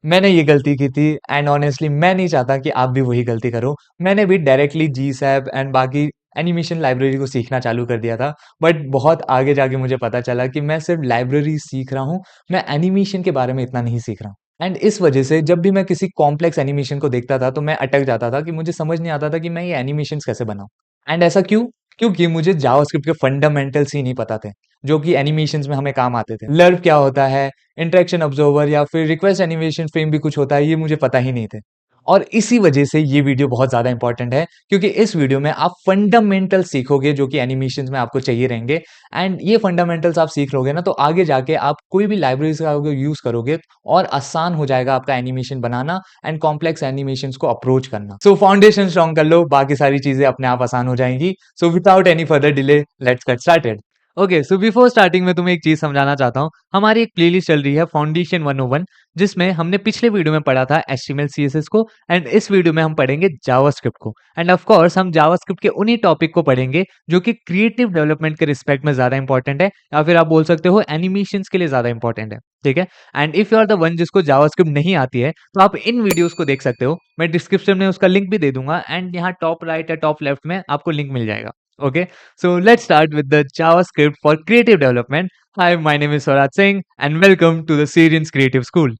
मैंने ये गलती की थी एंड ऑनेस्टली मैं नहीं चाहता कि आप भी वही गलती करो। मैंने भी डायरेक्टली जीसैप एंड बाकी एनिमेशन लाइब्रेरी को सीखना चालू कर दिया था। बट बहुत आगे जाके मुझे पता चला कि मैं सिर्फ लाइब्रेरी सीख रहा हूँ, मैं एनिमेशन के बारे में इतना नहीं सीख रहा हूँ। एंड इस वजह से जब भी मैं किसी कॉम्प्लेक्स एनिमेशन को देखता था तो मैं अटक जाता था कि मुझे समझ नहीं आता था कि मैं ये एनिमेशंस कैसे बनाऊं। एंड ऐसा क्यों? क्योंकि मुझे जावास्क्रिप्ट के फंडामेंटल्स ही नहीं पता थे, जो कि एनिमेशंस में हमें काम आते थे। लर्व क्या होता है, इंटरेक्शन ऑब्जर्वर या फिर रिक्वेस्ट एनिमेशन फ्रेम भी कुछ होता है, ये मुझे पता ही नहीं थे। और इसी वजह से ये वीडियो बहुत ज़्यादा इंपॉर्टेंट है, क्योंकि इस वीडियो में आप फंडामेंटल सीखोगे जो कि एनिमेशंस में आपको चाहिए रहेंगे। एंड ये फंडामेंटल्स आप सीख लोगे ना, तो आगे जाके आप कोई भी लाइब्रेरीज का यूज़ करोगे और आसान हो जाएगा आपका animation banana and complex animations को अप्रोच करना। सो फाउंडेशन स्ट्रॉन्ग कर लो, बाकी सारी चीज़ें अपने आप आसान हो जाएंगी। So without any further delay let's get started. Okay, so before starting में तुम्हें एक चीज समझाना चाहता हूँ। हमारी एक प्लेलिस्ट चल रही है फाउंडेशन 101, जिसमें हमने पिछले वीडियो में पढ़ा था HTML CSS को, एंड इस वीडियो में हम पढ़ेंगे जावास्क्रिप्ट को। एंड ऑफ कोर्स हम जावास्क्रिप्ट के उन्हीं टॉपिक को पढ़ेंगे जो कि क्रिएटिव डेवलपमेंट के रिस्पेक्ट में ज्यादा इंपॉर्टेंट है, या फिर आप बोल सकते हो एनिमेशंस के लिए ज्यादा इंपॉर्टेंट है। ठीक है। And if you are the one जिसको जावास्क्रिप्ट नहीं आती है, तो आप इन वीडियोस को देख सकते हो। मैं डिस्क्रिप्शन में उसका लिंक भी दे दूंगा, एंड यहाँ टॉप राइट या टॉप लेफ्ट में आपको लिंक मिल जाएगा। Okay, so let's start with the JavaScript for creative development. Hi, my name is Swaraj Singh and welcome to the Syrian's Creative School.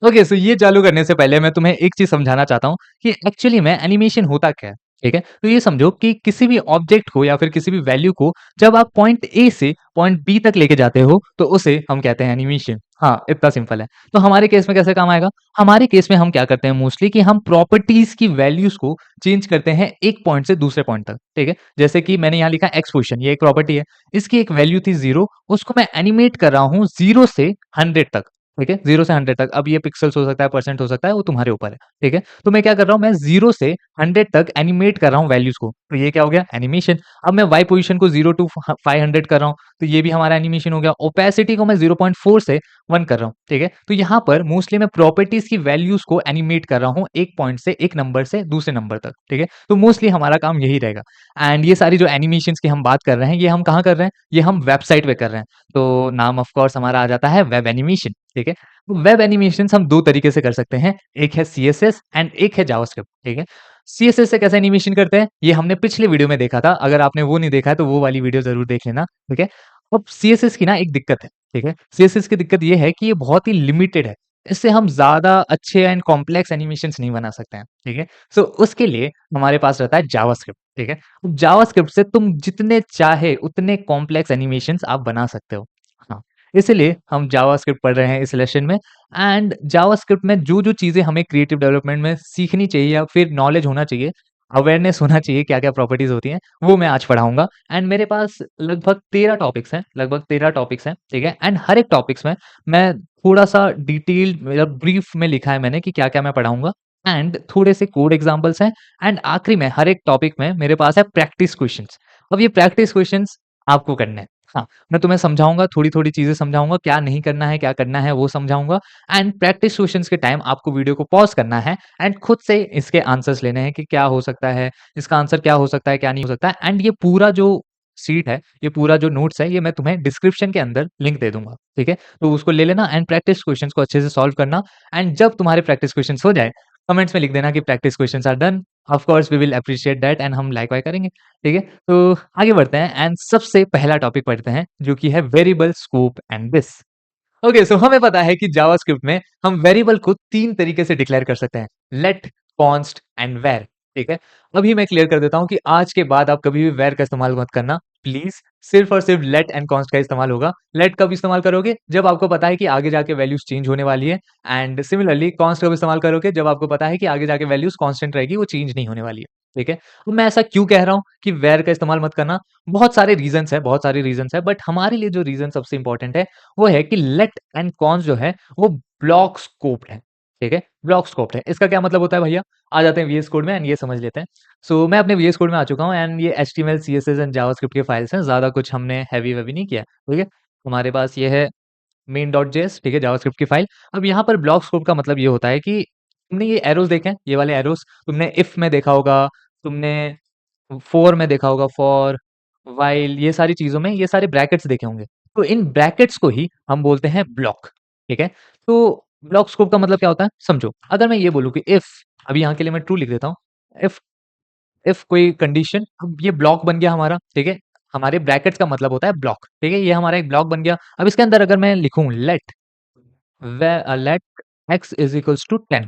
Okay, so ये चालू करने से पहले मैं तुम्हें एक चीज समझाना चाहता हूँ कि एक्चुअली में एनिमेशन होता क्या है। ठीक है, तो ये समझो कि किसी भी ऑब्जेक्ट को या फिर किसी भी वैल्यू को जब आप पॉइंट ए से पॉइंट बी तक लेके जाते हो तो उसे हम कहते हैं एनिमेशन। हाँ, इतना सिंपल है। तो हमारे केस में कैसे काम आएगा? हमारे केस में हम क्या करते हैं मोस्टली कि हम प्रॉपर्टीज की वैल्यूज को चेंज करते हैं एक पॉइंट से दूसरे पॉइंट तक। ठीक है, जैसे कि मैंने यहाँ लिखा एक्स पोजिशन, ये एक प्रॉपर्टी है। इसकी एक वैल्यू थी 0, उसको मैं एनिमेट कर रहा हूँ 0 से 100 तक। ठीक है, 0 से 100 तक। अब ये पिक्सेल्स हो सकता है, परसेंट हो सकता है, वो तुम्हारे ऊपर है। ठीक है, तो मैं क्या कर रहा हूँ, मैं 0 से 100 तक एनिमेट कर रहा हूँ वैल्यूज को, तो ये क्या हो गया? एनिमेशन। अब मैं वाई पोजीशन को 0 टू 500 कर रहा हूँ, तो ये भी हमारा एनिमेशन हो गया। ओपेसिटी को मैं 0.4 से 1 कर रहा हूँ। ठीक है, तो यहाँ पर मोस्टली मैं प्रॉपर्टीज की वैल्यूज को एनिमेट कर रहा हूँ एक पॉइंट से, एक नंबर से दूसरे नंबर तक। ठीक है, तो मोस्टली हमारा काम यही रहेगा। एंड ये सारी जो एनिमेशन की हम बात कर रहे हैं, ये हम कहाँ कर रहे हैं? ये हम वेबसाइट पे कर रहे हैं। तो नाम ऑफ कोर्स हमारा आ जाता है वेब एनिमेशन। ठीक है, वेब एनिमेशंस हम 2 तरीके से कर सकते हैं, एक है सीएसएस एंड एक है जावास्क्रिप्ट। ठीक है, सीएसएस से कैसे एनिमेशन करते हैं, ये हमने पिछले वीडियो में देखा था। अगर आपने वो नहीं देखा है तो वो वाली वीडियो जरूर देख लेना। ठीक है, अब सीएसएस की ना एक दिक्कत है। ठीक है, सीएसएस की दिक्कत ये है कि ये बहुत ही लिमिटेड है। इससे हम ज्यादा अच्छे एंड कॉम्प्लेक्स एनिमेशंस नहीं बना सकते हैं। ठीक है, सो उसके लिए हमारे पास रहता है जावास्क्रिप्ट। ठीक है, जावास्क्रिप्ट से तुम जितने चाहे उतने कॉम्प्लेक्स एनिमेशंस आप बना सकते हो। हाँ, इसीलिए हम जावास्क्रिप्ट पढ़ रहे हैं इस लेसन में। एंड जावास्क्रिप्ट में जो-जो चीज़ें हमें क्रिएटिव डेवलपमेंट में सीखनी चाहिए या फिर नॉलेज होना चाहिए, अवेयरनेस होना चाहिए, क्या-क्या प्रॉपर्टीज़ होती हैं, वो मैं आज पढ़ाऊँगा। एंड मेरे पास लगभग 13 टॉपिक्स हैं, ठीक है? एंड हर एक टॉपिक्स में मैं थोड़ा-सा डिटेल्ड मतलब ब्रीफ में लिखा है मैंने कि क्या-क्या मैं पढ़ाऊँगा, एंड थोड़े से कोड एग्ज़ाम्पल्स हैं, एंड आखिरी में हर एक टॉपिक में मेरे पास है प्रैक्टिस क्वेश्चंस। अब ये प्रैक्टिस क्वेश्चंस आपको करने हैं। हाँ, मैं तुम्हें समझाऊँगा, थोड़ी-थोड़ी चीज़ें समझाऊँगा, क्या नहीं करना है, क्या करना है, वो समझाऊँगा। एंड प्रैक्टिस क्वेश्चंस के टाइम आपको वीडियो को पॉज़ करना है एंड खुद से इसके आंसर्स लेने हैं कि क्या हो सकता है, इसका आंसर क्या हो सकता है, क्या नहीं हो सकता है। एंड ये पूरा जो शीट है, ये पूरा जो नोट्स है, ये मैं तुम्हें डिस्क्रिप्शन के अंदर लिंक दे दूँगा, ठीक है? तो उसको ले लेना एंड प्रैक्टिस क्वेश्चंस को अच्छे से सॉल्व करना। एंड जब तुम्हारे प्रैक्टिस क्वेश्चंस हो जाए, कमेंट्स में लिख देना कि practice questions are done. Of course we will appreciate that and हम लाइक वाई करेंगे, ठीक है? तो आगे बढ़ते हैं एंड सबसे पहला टॉपिक पढ़ते हैं जो कि है variable, scope and this. Okay, so हमें पता है कि जावास्क्रिप्ट में हम वेरिएबल को 3 तरीके से डिक्लेयर कर सकते हैं, लेट, कॉन्स्ट एंड वर। ठीक है, अभी मैं क्लियर कर देता हूं कि आज के बाद आप कभी भी वर का इस्तेमाल मत करना प्लीज। सिर्फ और सिर्फ लेट एंड कॉन्स्ट का इस्तेमाल होगा। लेट कब इस्तेमाल करोगे? जब आपको पता है कि आगे जाके वैल्यूज चेंज होने वाली है। एंड सिमिलरली कॉन्स्ट कब इस्तेमाल करोगे? जब आपको पता है कि आगे जाके वैल्यूज कांस्टेंट रहेगी, वो चेंज नहीं होने वाली है। ठीक है, तो मैं ऐसा क्यों कह रहा हूं कि वेर का इस्तेमाल मत करना? बहुत सारे रीजंस है, बट हमारे लिए जो रीजन सबसे इंपॉर्टेंट है वो है कि लेट एंड कॉन्स जो है वो ब्लॉक स्कोप्ड है। ठीक है, ब्लॉक स्कोप्ड है। इसका क्या मतलब होता है भैया? आ जाते हैं वीएस कोड में एंड ये समझ लेते हैं। सो मैं अपने वीएस कोड में आ चुका हूँ एंड ये एचटीएमएल सीएसएस एंड जावास्क्रिप्ट के फाइल्स हैं। ज्यादा कुछ हमने हैवी वेवी नहीं किया। ठीक है, हमारे पास ये है मेन डॉट जेएस, ठीक है, जावास्क्रिप्ट की फाइल। अब यहाँ पर ब्लॉक स्कोप का मतलब ये होता है कि तुमने ये एरोज देखे हैं, ये वाले एरोज तुमने इफ में देखा होगा, तुमने फॉर में देखा होगा, फॉर, व्हाइल, ये सारी चीज़ों में ये सारे ब्रैकेट्स देखे होंगे। तो इन ब्रैकेट्स को ही हम बोलते हैं ब्लॉक, ठीक है? तो ब्लॉक स्कोप का मतलब क्या होता है समझो। अगर मैं ये बोलूँ कि इफ, अभी यहाँ के लिए मैं ट्रू लिख देता हूँ। इफ इफ कोई कंडीशन, अब ये ब्लॉक बन गया हमारा, ठीक है? हमारे ब्रैकेट्स का मतलब होता है ब्लॉक, ठीक है? ये हमारा एक ब्लॉक बन गया। अब इसके अंदर अगर मैं लिखूँ let x is equals to 10,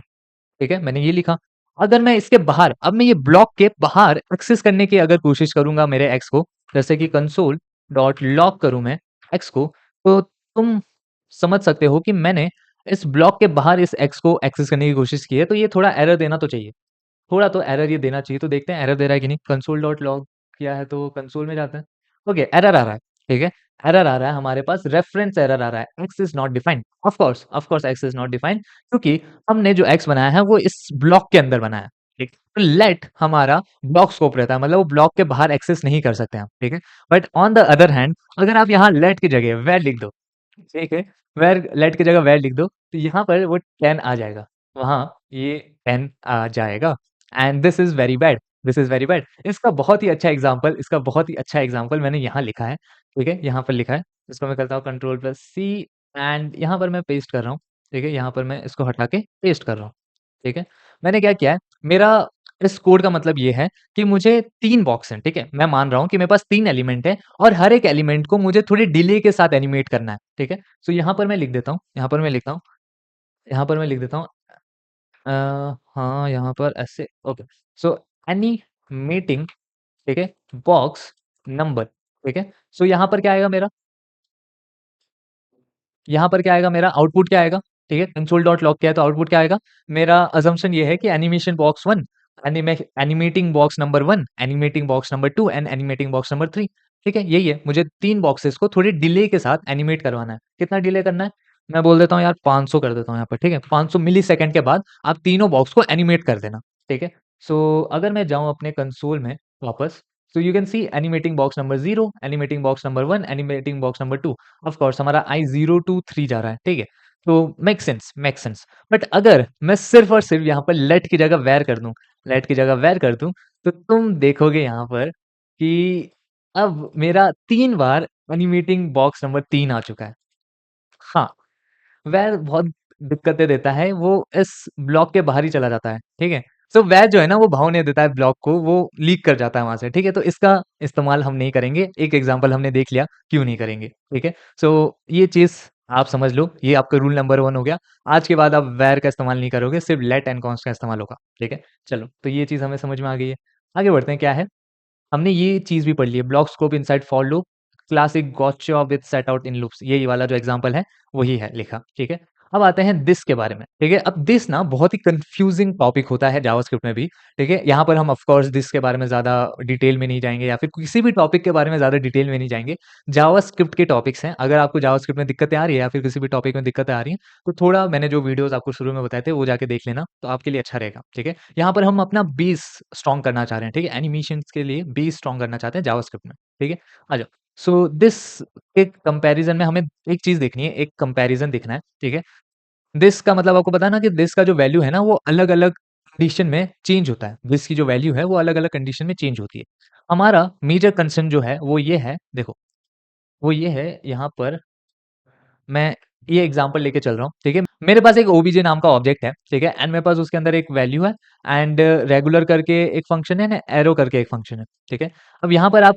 ठीक है? मैंने ये लिखा। अगर मैं इसके बाहर, अब मैं ये ब्लॉक के बाहर एक्सेस करने की अगर कोशिश करूंगा मेरे x को, जैसे कि कंसोल डॉट लॉग करूं मैं x को, तो तुम समझ सकते हो कि मैंने इस ब्लॉक के बाहर इस x को एक्सेस करने की कोशिश की है, तो ये थोड़ा एरर देना तो चाहिए। थोड़ा तो एरर ये देना चाहिए, तो देखते हैं एरर दे रहा है कि नहीं। कंसोल डॉट लॉग किया है तो कंसोल में जाते हैं। ओके, एरर आ रहा है, ठीक है? एरर आ रहा है, हमारे पास रेफरेंस एरर आ रहा है, x is not defined. Of course x is not defined, क्योंकि हमने जो एक्स बनाया है वो इस ब्लॉक के अंदर बनाया है, ठीक। तो लेट हमारा ब्लॉक स्कोप रहता है, मतलब वो ब्लॉक के बाहर एक्सेस नहीं कर सकते हम, ठीक है? But on the other hand, अगर आप यहाँ लेट की जगह वेर लिख दो, ठीक है? वेर, लेट की जगह वेर लिख दो, तो यहाँ पर वो 10 आ जाएगा, वहाँ ये 10 आ जाएगा। And this is very bad, this is very bad. इसका बहुत ही अच्छा एग्ज़ाम्पल मैंने यहाँ लिखा है, ठीक है? यहाँ पर लिखा है, इसको मैं करता हूँ कंट्रोल प्लस सी, एंड यहाँ पर मैं पेस्ट कर रहा हूँ, ठीक है? यहाँ पर मैं इसको हटा के पेस्ट कर रहा हूँ, ठीक है? मैंने क्या किया है, मेरा इस कोड का मतलब ये है कि मुझे 3 बॉक्स हैं, ठीक है? मैं मान रहा हूँ कि मेरे पास 3 एलिमेंट है और हर एक एलिमेंट को मुझे थोड़ी डिले के साथ एनिमेट करना है, ठीक है? सो यहाँ पर मैं लिख देता हूँ, यहाँ पर मैं लिखता हूँ, यहाँ पर मैं लिख देता हूँ, अ, हाँ, यहाँ पर ऐसे, ओके। सो एनिमेटिंग, ठीक है? बॉक्स नंबर, ठीक है? सो यहाँ पर क्या आएगा, मेरा आउटपुट क्या आएगा, ठीक है? कंसोल डॉट लॉग क्या है तो आउटपुट क्या आएगा? मेरा अजम्पशन ये है कि animation box 1, animating box number 1, animating box number 2 and animating box number 3, ठीक है? यही है, मुझे 3 बॉक्सेस को थोड़ी डिले के साथ एनिमेट करवाना है। कितना डिले करना है? मैं बोल देता हूँ यार 500 कर देता हूँ यहाँ पर, ठीक है? 500 मिलीसेकंड के बाद आप तीनों बॉक्स को एनिमेट कर देना, ठीक है? सो अगर मैं जाऊँ अपने कंसोल में वापस, so you can see animating box number 0, animating box number 1, animating box number 2। Of course हमारा आई 0 टू 3 जा रहा है, ठीक है? तो मेक सेंस। बट अगर मैं सिर्फ और सिर्फ यहाँ पर लेट की जगह वेर कर दूं, लेट की जगह वेर कर दूं, तो तुम देखोगे यहाँ पर कि अब मेरा 3 बार एनिमेटिंग बॉक्स नंबर 3 आ चुका है। हाँ, वह बहुत दिक्कतें देता है, वो इस ब्लॉक के बाहर ही चला जाता है, ठीक है? सो वह जो है ना वो भावने देता है ब्लॉक को, वो लीक कर जाता है वहाँ से, ठीक है? तो इसका इस्तेमाल हम नहीं करेंगे, एक एग्ज़ाम्पल हमने देख लिया, क्यों नहीं करेंगे, ठीक है? सो ये चीज़ आप समझ लो, ये आपका रूल नंबर 1 हो गया। आज के बाद आप वेयर का इस्तेमाल नहीं करोगे, सिर्फ लेट एंड कॉन्स्ट का इस्तेमाल होगा, ठीक है? चलो, तो ये चीज़ हमें समझ में आ गई है। आगे बढ़ते हैं, क्या है? हमने ये चीज़ भी पढ़ ली है, block scope inside for loop, classic गॉटचा with set out in loops, यही वाला जो एग्जांपल है वही है लिखा, ठीक है? अब आते हैं दिस के बारे में, ठीक है? अब दिस ना बहुत ही कंफ्यूजिंग टॉपिक होता है जावास्क्रिप्ट में भी, ठीक है? यहाँ पर हम ऑफ कोर्स दिस के बारे में ज़्यादा डिटेल में नहीं जाएँगे या फिर किसी भी टॉपिक के बारे में ज़्यादा डिटेल में नहीं जाएँगे। जावास्क्रिप्ट के टॉपिक्स हैं, अगर आपको जावास्क्रिप्ट में दिक्कतें आ रही है या फिर किसी भी टॉपिक में दिक्कतें आ रही हैं, तो थोड़ा मैंने जो वीडियोज़ आपको शुरू में बताए थे वो जाके देख लेना, तो आपके लिए अच्छा रहेगा, ठीक है? यहाँ पर हम अपना बेस स्ट्रॉन्ग करना चाह रहे हैं, ठीक है? एनिमेशंस के लिए बेस स्ट्रॉन्ग करना चाहते हैं जावास्क्रिप्ट में, ठीक है? आ जाओ। सो दिस के कंपैरिजन में हमें एक चीज़ देखनी है, एक कंपैरिजन देखना है, ठीक है? दिस का मतलब आपको पता है ना कि दिस का जो वैल्यू है ना वो अलग-अलग कंडीशन में चेंज होता है। दिस की जो वैल्यू है वो अलग-अलग कंडीशन में चेंज होती है। हमारा मेजर कंसर्न जो है वो ये है, देखो, वो ये है, यहाँ पर मैं ये एग्जांपल लेके चल रहा हूँ, ठीक है? मेरे पास एक ओबीजे नाम का ऑब्जेक्ट है, ठीक है? एंड मेरे पास उसके अंदर एक वैल्यू है, एंड रेगुलर करके एक फंक्शन है ना, एरो करके एक फंक्शन है, ठीक है? अब यहाँ पर आप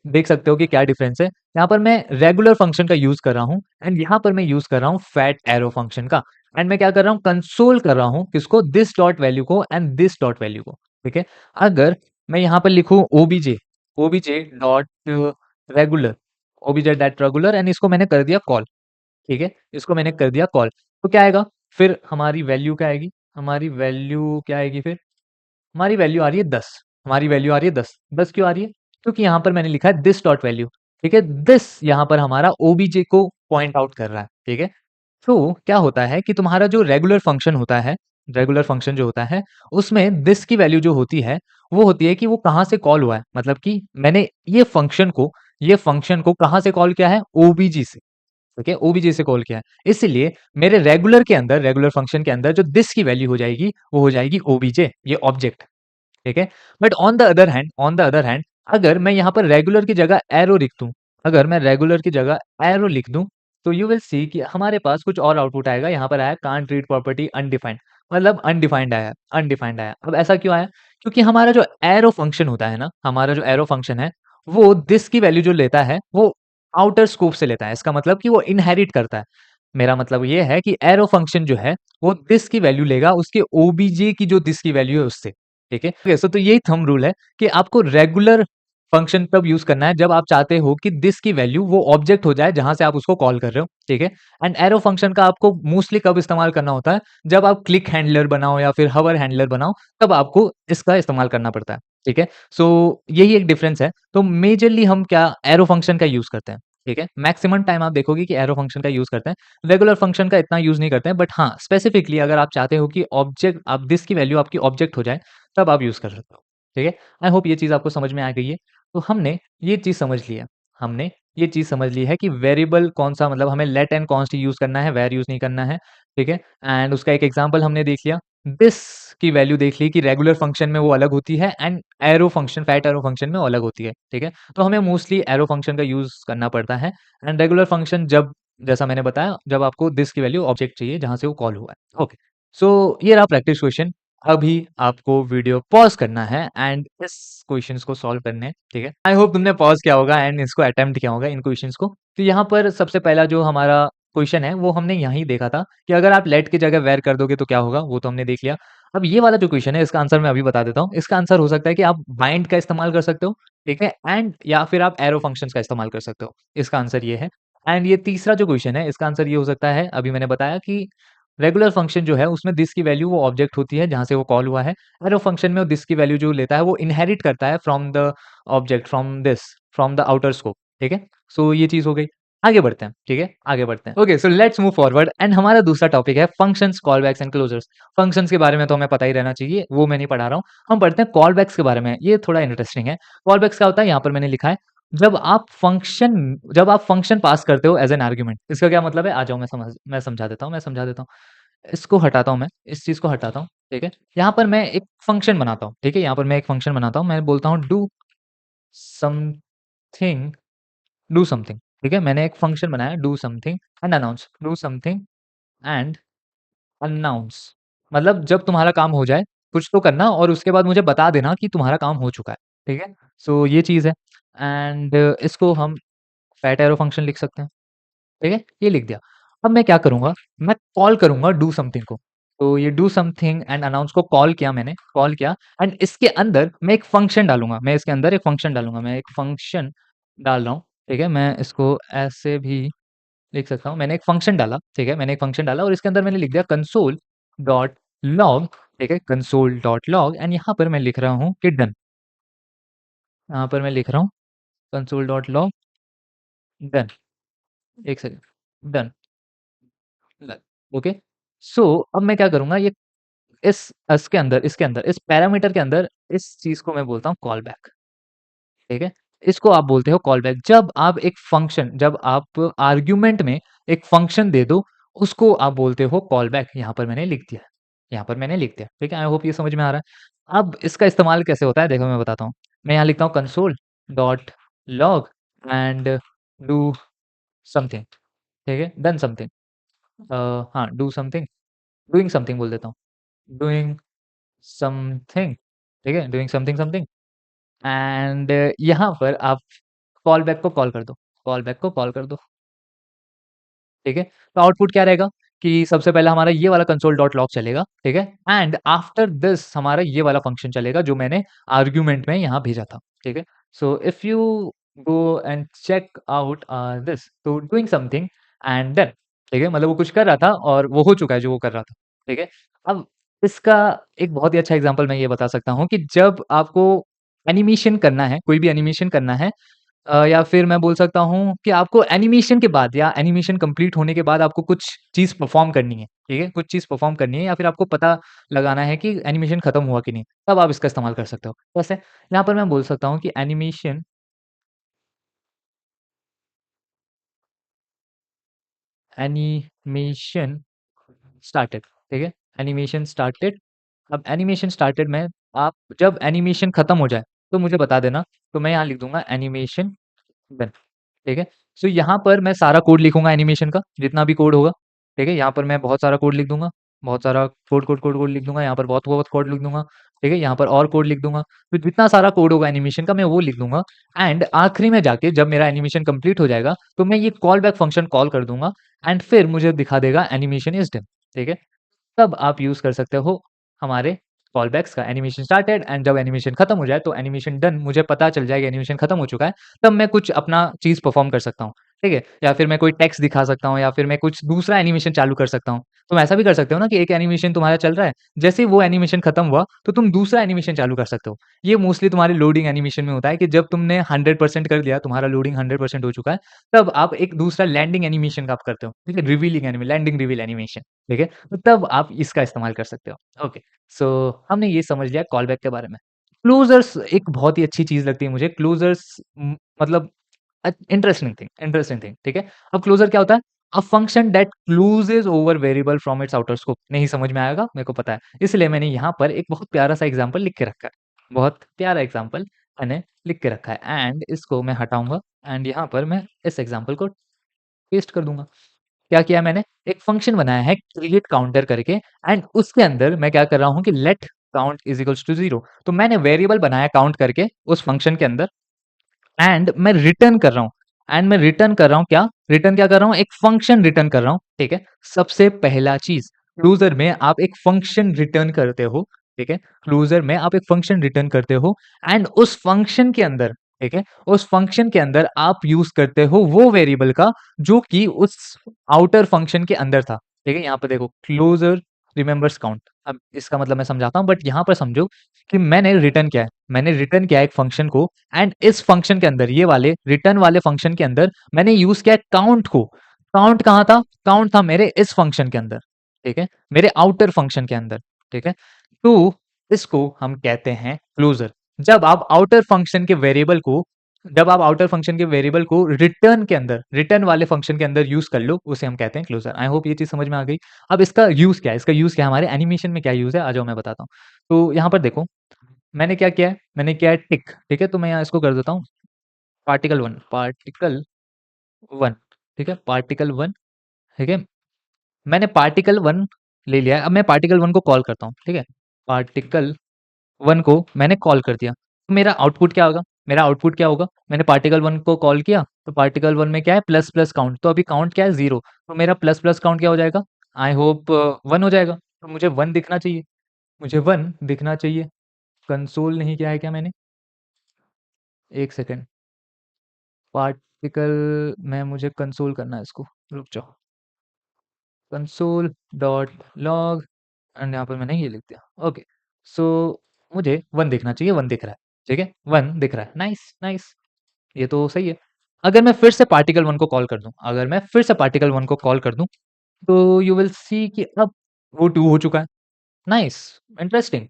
देख सकते हो कि क्या डिफरेंस है। यहाँ पर मैं रेगुलर फंक्शन का यूज कर रहा हूँ एंड यहाँ पर मैं यूज कर रहा हूँ फैट एरो फंक्शन का। एंड मैं क्या कर रहा हूँ, कंसोल कर रहा हूँ किसको, दिस डॉट वैल्यू को एंड दिस डॉट वैल्यू को, ठीक है? अगर मैं यहाँ पर लिखूँ OBJ, OBJ dot regular, OBJ dot regular, and इसको मैंने कर दिया कॉल, ठीक है? इसको मैंने कर दिया कॉल, तो क्या आएगा फिर, हमारी वैल्यू क्या आएगी, हमारी वैल्यू क्या आएगी फिर, हमारी वैल्यू आ रही है 10, हमारी वैल्यू आ रही है 10। 10 क्यों आ रही है? क्योंकि यहाँ पर मैंने लिखा है दिस डॉट वैल्यू, ठीक है? दिस यहाँ पर हमारा ओबीजे को पॉइंट आउट कर रहा है, ठीक है? तो क्या होता है कि तुम्हारा जो रेगुलर फंक्शन होता है, रेगुलर फंक्शन जो होता है, उसमें दिस की वैल्यू जो होती है, वो होती है कि वो कहाँ से कॉल हुआ है। मतलब कि मैंने ये फंक्शन को कहाँ से कॉल किया है? ओबीजी से, ठीक है? ओबीजे से कॉल किया है। इसलिए मेरे रेगुलर के अंदर, रेगुलर फंक्शन के अंदर जो दिस की वैल्यू हो जाएगी, वो हो जाएगी ओबीजे, ये ऑब्जेक्ट, ठीक है? But on the other hand अगर मैं यहाँ पर रेगुलर की जगह एरो लिख दूँ, अगर मैं रेगुलर की जगह एरो लिख दूँ, तो यू विल सी कि हमारे पास कुछ और आउटपुट आएगा। यहाँ पर आया कांट रीड प्रॉपर्टी अनडिफाइंड, मतलब अनडिफाइंड आया, अनडिफाइंड आया। अब ऐसा क्यों आया? क्योंकि हमारा जो एरो फंक्शन होता है ना, हमारा जो एरो फंक्शन है, वो दिस की वैल्यू जो लेता है, वो आउटर स्कोप से लेता है। इसका मतलब कि वो इनहेरिट करता है। मेरा मतलब ये है कि एरो फंक्शन जो है, वो दिस की वैल्यू लेगा उसके ओबीजे की जो दिस की वैल्यू है उससे। ठीक है? ओके, सो तो यही थंब रूल है कि आपको रेगुलर फंक्शन तब यूज़ करना है जब आप चाहते हो कि दिस की वैल्यू वो ऑब्जेक्ट हो जाए जहाँ से आप उसको कॉल कर रहे हो, ठीक है? एंड एरो फंक्शन का आपको मोस्टली कब इस्तेमाल करना होता है? जब आप क्लिक हैंडलर बनाओ या फिर हवर हैंडलर बनाओ, तब आपको इसका इस्तेमाल करना पड़ता है, ठीक है? सो यही एक डिफरेंस है। तो मेजरली हम क्या एरो फंक्शन का यूज़ करते हैं, ठीक है? मैक्सिमम टाइम आप देखोगे कि एरो फंक्शन का यूज़ करते हैं, रेगुलर फंक्शन का इतना यूज़ नहीं करते हैं। बट हाँ, स्पेसिफिकली अगर आप चाहते हो कि ऑब्जेक्ट आप दिस की वैल्यू आपकी ऑब्जेक्ट हो जाए, तब आप यूज़ कर सकते हो, ठीक है? आई होप ये चीज़ आपको समझ में आ गई है। तो हमने ये चीज़ समझ ली है, हमने ये चीज़ समझ ली है कि वेरिएबल कौन-सा, मतलब हमें लेट एंड कॉन्स्ट यूज़ करना है, वर यूज़ नहीं करना है, ठीक है? एंड उसका एक एग्ज़ाम्पल हमने देख लिया। दिस की वैल्यू देख ली कि रेगुलर फंक्शन में वो अलग होती है and arrow function, fat arrow function में वो अलग होती है, ठीक है? तो हमें मोस्टली एरो फंक्शन का यूज़ करना पड़ता है एंड रेगुलर फंक्शन जब, जैसा मैंने बताया, जब आपको दिस की वैल्यू ऑब्जेक्ट चाहिए जहाँ से वो कॉल हुआ है। ओके, सो ये रहा प्रैक्टिस क्वेश्चन। अभी आपको वीडियो पॉज़ करना है एंड इस क्वेश्चंस को सॉल्व करने हैं, ठीक है? आई होप तुमने पॉज़ किया होगा एंड इसको अटेम्प्ट किया होगा इन क्वेश्चंस को। तो यहाँ पर सबसे पहला जो हमारा क्वेश्चन है वो हमने यहीं देखा था कि अगर आप लेट की जगह वेयर कर दोगे तो क्या होगा, वो तो हमने देख लिया। अब ये वाला जो क्वेश्चन है इसका आंसर मैं अभी बता देता हूँ। इसका आंसर हो सकता है कि आप बाइंड का इस्तेमाल कर सकते हो, ठीक है? एंड या फिर आप एरो फंक्शंस का इस्तेमाल कर सकते हो। इसका आंसर ये है। एंड ये तीसरा जो क्वेश्चन है इसका आंसर ये हो सकता है, अभी मैंने बताया कि रेगुलर फंक्शन जो है उसमें दिस की वैल्यू वो ऑब्जेक्ट होती है जहाँ से वो कॉल हुआ है। एरो फंक्शन में वो दिस की वैल्यू जो लेता है वो इनहेरिट करता है from the object, from the outer scope, ठीक है? सो ये चीज़ हो गई। आगे बढ़ते हैं, ठीक है? आगे बढ़ते हैं। Okay, so let's move forward and हमारा दूसरा टॉपिक है फंक्शंस, कॉलबैक्स एंड क्लोजर्स। फंक्शंस के बारे में तो हमें पता ही रहना चाहिए, वो मैं नहीं पढ़ा रहा हूँ। हम पढ़ते हैं कॉलबैक्स के बारे में, ये थोड़ा इंटरेस्टिंग है। कॉलबैक्स क्या होता है, यहाँ पर मैंने लिखा है, जब आप फंक्शन पास करते हो एज़ एन आर्गुमेंट। इसका क्या मतलब है? आ जाओ मैं समझा देता हूँ, मैं समझा देता हूँ। इसको हटाता हूँ मैं, इस चीज़ को हटाता हूँ, ठीक है? यहाँ पर मैं एक फंक्शन बनाता हूँ, ठीक है? यहाँ पर मैं एक फंक्शन बनाता हूँ, मैं बोलता हूँ समथिंग डू समथिंग, ठीक है? मैंने एक फंक्शन बनाया डू समथिंग एंड अनाउंस, मतलब जब तुम्हारा काम हो जाए, कुछ तो करना और उसके बाद मुझे बता देना कि तुम्हारा काम हो चुका है, ठीक है? सो ये चीज़ है एंड इसको हम फैट एरो फंक्शन लिख सकते हैं। ठीक है? ये लिख दिया। अब मैं क्या करूँगा, मैं कॉल करूँगा डू समथिंग को। तो ये डू समथिंग एंड अनाउंस को कॉल किया मैंने, कॉल किया एंड इसके अंदर मैं एक फंक्शन डालूँगा। मैं इसके अंदर एक फंक्शन डालूँगा। मैं एक फंक्शन डाल रहा हूँ, ठीक है? मैं इसको ऐसे भी लिख सकता हूँ। मैंने एक फंक्शन डाला, ठीक है? मैंने एक फंक्शन डाला और इसके अंदर मैंने लिख दिया कंसोल डॉट लॉग, ठीक है? कंसोल डॉट लॉग एंड यहाँ पर मैं लिख रहा हूँ कि डन। यहाँ पर मैं लिख रहा हूँ console dot log done. 1 second, done. ल ओके। सो अब मैं क्या करूँगा, ये इसके अंदर इस पैरामीटर के अंदर इस चीज़ को मैं बोलता हूँ कॉल बैक, ठीक है? इसको आप बोलते हो कॉल बैक। जब आप आर्गुमेंट में एक फंक्शन दे दो, उसको आप बोलते हो कॉल बैक। यहाँ पर मैंने लिख दिया, यहाँ पर मैंने लिख दिया, ठीक है? आई होप ये समझ में आ रहा है। अब इसका इस्तेमाल कैसे होता है देखो मैं बताता हूँ। मैं यहाँ लिखता हूँ console dot log and do something, ठीक है? डन समथिंग, हाँ, डू समथिंग, डूइंग समथिंग बोल देता हूँ। डूइंग समथिंग, ठीक है? डूइंग समथिंग समथिंग एंड यहाँ पर आप कॉल बैक को कॉल कर दो, कॉल बैक को कॉल कर दो, ठीक है? तो आउटपुट क्या रहेगा कि सबसे पहले हमारा ये वाला कंसोल डॉट लॉग चलेगा, ठीक है? एंड आफ्टर दिस हमारा ये वाला फंक्शन चलेगा जो मैंने आर्गुमेंट में यहाँ भेजा था, ठीक है? So if you go and check out this, तो डूइंग समथिंग एंड देन, ठीक है? मतलब वो कुछ कर रहा था और वो हो चुका है जो वो कर रहा था, ठीक है? अब इसका एक बहुत ही अच्छा एग्ज़ाम्पल मैं ये बता सकता हूँ कि जब आपको एनिमेशन करना है, कोई भी एनिमेशन करना है, या फिर मैं बोल सकता हूँ कि आपको एनिमेशन के बाद या एनिमेशन कंप्लीट होने के बाद आपको कुछ चीज़ परफ़ॉर्म करनी है, ठीक है? कुछ चीज़ परफ़ॉर्म करनी है या फिर आपको पता लगाना है कि एनिमेशन खत्म हुआ कि नहीं, तब आप इसका इस्तेमाल कर सकते हो। कैसे? यहाँ पर मैं बोल सकता हूँ कि एनिमेशन स्टार्टेड, ठीक है? Animation started. अब एनिमेशन स्टार्टेड में आप जब एनिमेशन खत्म हो जाए, तो मुझे बता देना, तो मैं यहाँ लिख दूँगा एनिमेशन डन, ठीक है? सो यहाँ पर मैं सारा कोड लिखूंगा एनिमेशन का, जितना भी कोड होगा, ठीक है। यहाँ पर मैं बहुत सारा कोड लिख दूंगा, बहुत सारा कोड कोड कोड कोड लिख दूंगा, यहाँ पर बहुत बहुत कोड लिख दूंगा, ठीक है। यहाँ पर और कोड लिख दूंगा, तो जितना सारा कोड होगा एनिमेशन का मैं वो लिख दूंगा। एंड आखिरी में जाके जब मेरा एनिमेशन कंप्लीट हो जाएगा तो मैं ये कॉल बैक फंक्शन कॉल कर दूंगा एंड फिर मुझे दिखा देगा एनिमेशन इज डन, ठीक है। तब आप यूज कर सकते हो हमारे कॉल बैक्स का, एनिमेशन स्टार्टेड एंड जब एनिमेशन खत्म हो जाए तो एनिमेशन डन, मुझे पता चल जाएगा एनिमेशन खत्म हो चुका है, तब मैं कुछ अपना चीज परफॉर्म कर सकता हूँ, ठीक है। या फिर मैं कोई टेक्स्ट दिखा सकता हूँ, या फिर मैं कुछ दूसरा एनिमेशन चालू कर सकता हूँ। तुम ऐसा भी कर सकते हो ना कि एक एनिमेशन तुम्हारा चल रहा है, जैसे ही वो एनिमेशन खत्म हुआ तो तुम दूसरा एनिमेशन चालू कर सकते हो। ये मोस्टली तुम्हारे लोडिंग एनिमेशन में होता है कि जब तुमने 100% कर दिया, तुम्हारा लोडिंग 100% हो चुका है, तब आप एक दूसरा लैंडिंग एनिमेशन का आप करते हो, ठीक है, revealing anime landing reveal animation, ठीक है। तो तब आप इसका इस्तेमाल कर सकते हो। ओके, सो हमने ये समझ लिया कॉल बैक के बारे में। क्लोजर्स एक बहुत ही अच्छी चीज़ लगती है मुझे। क्लोजर्स मतलब इंटरेस्टिंग थिंग, ठीक है। अब क्लोजर क्या होता है? A function that closes over variable from its outer scope. नहीं समझ में आएगा, मेरे को पता है। इसलिए मैंने यहाँ पर एक बहुत प्यारा सा एग्जांपल लिख के रखा है। बहुत प्यारा एग्जांपल मैंने लिख के रखा है एंड इसको मैं हटाऊँगा एंड यहाँ पर मैं इस एग्जांपल को पेस्ट कर दूँगा। क्या किया मैंने? एक फंक्शन बनाया है क्रिएट काउंटर करके एंड उसके अंदर मैं क्या कर रहा हूँ कि let count is equals to 0। तो मैंने वेरिएबल बनाया काउंट करके उस फंक्शन के अंदर एंड मैं रिटर्न कर रहा हूँ। एंड मैं रिटर्न कर रहा हूँ क्या? रिटर्न क्या कर रहा हूँ? एक फंक्शन रिटर्न कर रहा हूँ, ठीक है? सबसे पहला चीज़, क्लोज़र में आप एक फंक्शन रिटर्न करते हो, ठीक है? क्लोज़र में आप एक फंक्शन रिटर्न करते हो एंड उस फंक्शन के अंदर, ठीक है? उस फंक्शन के अंदर आप यूज़ करते हो वो वेरिएबल का जो कि उस आउटर फंक्शन के अंदर था, ठीक है? यहाँ पे देखो क्लोज़र रिमेंबर्स काउंट। अब इसका मतलब मैं समझाता हूँ बट यहाँ पर समझो कि मैंने रिटर्न किया है। मैंने रिटर्न किया है एक फंक्शन को एंड इस फंक्शन के अंदर ये वाले रिटर्न वाले फंक्शन के अंदर मैंने यूज किया काउंट को। काउंट कहाँ था? काउंट था मेरे इस फंक्शन के अंदर, ठीक है, मेरे आउटर फंक्शन के अंदर, ठीक है। तो इसको हम कहते हैं क्लोजर। जब आप आउटर फंक्शन के वेरिएबल को जब आप आउटर फंक्शन के वेरिएबल को रिटर्न के अंदर, रिटर्न वाले फंक्शन के अंदर यूज कर लो, उसे हम कहते हैं क्लोजर। आई होप ये चीज समझ में आ गई। अब इसका यूज क्या है? इसका यूज क्या है? हमारे एनिमेशन में क्या यूज है, आ जाओ मैं बताता हूँ। तो यहाँ पर देखो, मैंने क्या किया है? मैंने किया है टिक, ठीक है? तो मैं यहाँ इसको कर देता हूँ पार्टिकल 1, पार्टिकल 1, ठीक है? पार्टिकल 1, ठीक है? मैंने पार्टिकल 1 ले लिया है। अब मैं पार्टिकल 1 को कॉल करता हूँ, ठीक है? पार्टिकल 1 को मैंने कॉल कर दिया। तो मेरा आउटपुट क्या होगा? मेरा आउटपुट क्या होगा? मैंने पार्टिकल 1 को कॉल किया, तो पार्टिकल 1 में क्या है? Plus plus count. तो अभी काउंट क्या है? 0। तो मेरा प्लस प्लस काउंट क्या हो जाएगा? आई होप 1 हो जाएगा। तो मुझे 1 दिखना चाहिए, मुझे 1 दिखना चाहिए। कंसोल नहीं किया है क्या मैंने? 1 सेकंड। पार्टिकल में मुझे कंसोल करना है इसको, रुक जाओ। कंसोल डॉट लॉग एंड यहाँ पर मैंने ये लिख दिया। ओके, सो मुझे 1 दिखना चाहिए, 1 दिख रहा है, ठीक है? 1 दिख रहा है, नाइस नाइस, ये तो सही है। अगर मैं फिर से पार्टिकल 1 को कॉल कर दूं, अगर मैं फिर से पार्टिकल 1 को कॉल कर दूं, तो यू विल सी कि अब वो 2 हो चुका है। Nice, interesting.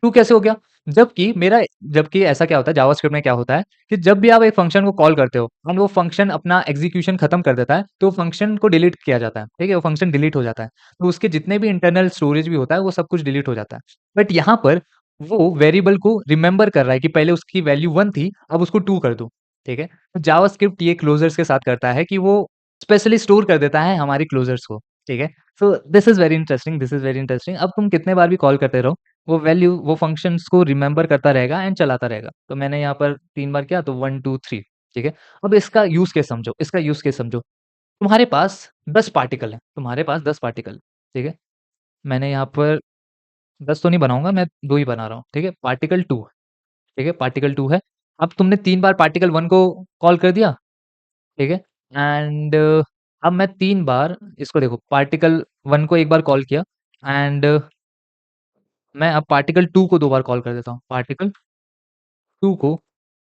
2 कैसे हो गया? जबकि ऐसा क्या होता है जावास्क्रिप्ट में, क्या होता है कि जब भी आप एक फंक्शन को कॉल करते हो एंड वो फंक्शन अपना एग्जीक्यूशन खत्म कर देता है, तो फंक्शन को डिलीट किया जाता है, ठीक है? वो फंक्शन डिलीट हो जाता है। तो उसके जितने भी इंटरनल स्टोरेज भी होता है, वो सब कुछ डिलीट हो जाता है। बट यहाँ पर वो वेरिएबल को रिमेंबर कर रहा है कि पहले उसकी वैल्यू 1 थी, अब उसको 2 कर दो, ठीक है? तो जावास्क्रिप्ट ये क्लोजर्स के साथ करता है कि वो स्पेशली स्टोर कर देता है हमारी क्लोजर्स को, ठीक है? So this is very interesting, this is very interesting. अब तुम कितने बार भी कॉल करते रहो, वो फंक्शंस को रिमेंबर करता रहेगा एंड चलाता रहेगा। तो मैंने यहाँ पर 3 बार किया तो 1 2 3, ठीक है? अब इसका यूज़ केस समझो। तुम्हारे पास 10 पार्टिकल हैं, तुम्हारे पास 10 पार्टिकल, ठीक है? मैंने यहाँ पर 10 तो नहीं बनाऊँगा, मैं 2 ही बना रहा हूँ, ठीक है? पार्टिकल 2, ठीक है? पार्टिकल 2 है। अब तुमने 3 बार पार्टिकल 1 को कॉल कर दिया, ठीक है? एंड अब मैं 3 बार इसको देखो, पार्टिकल 1 को 1 बार कॉल किया एंड मैं अब पार्टिकल 2 को 2 बार कॉल कर देता हूँ। पार्टिकल 2 को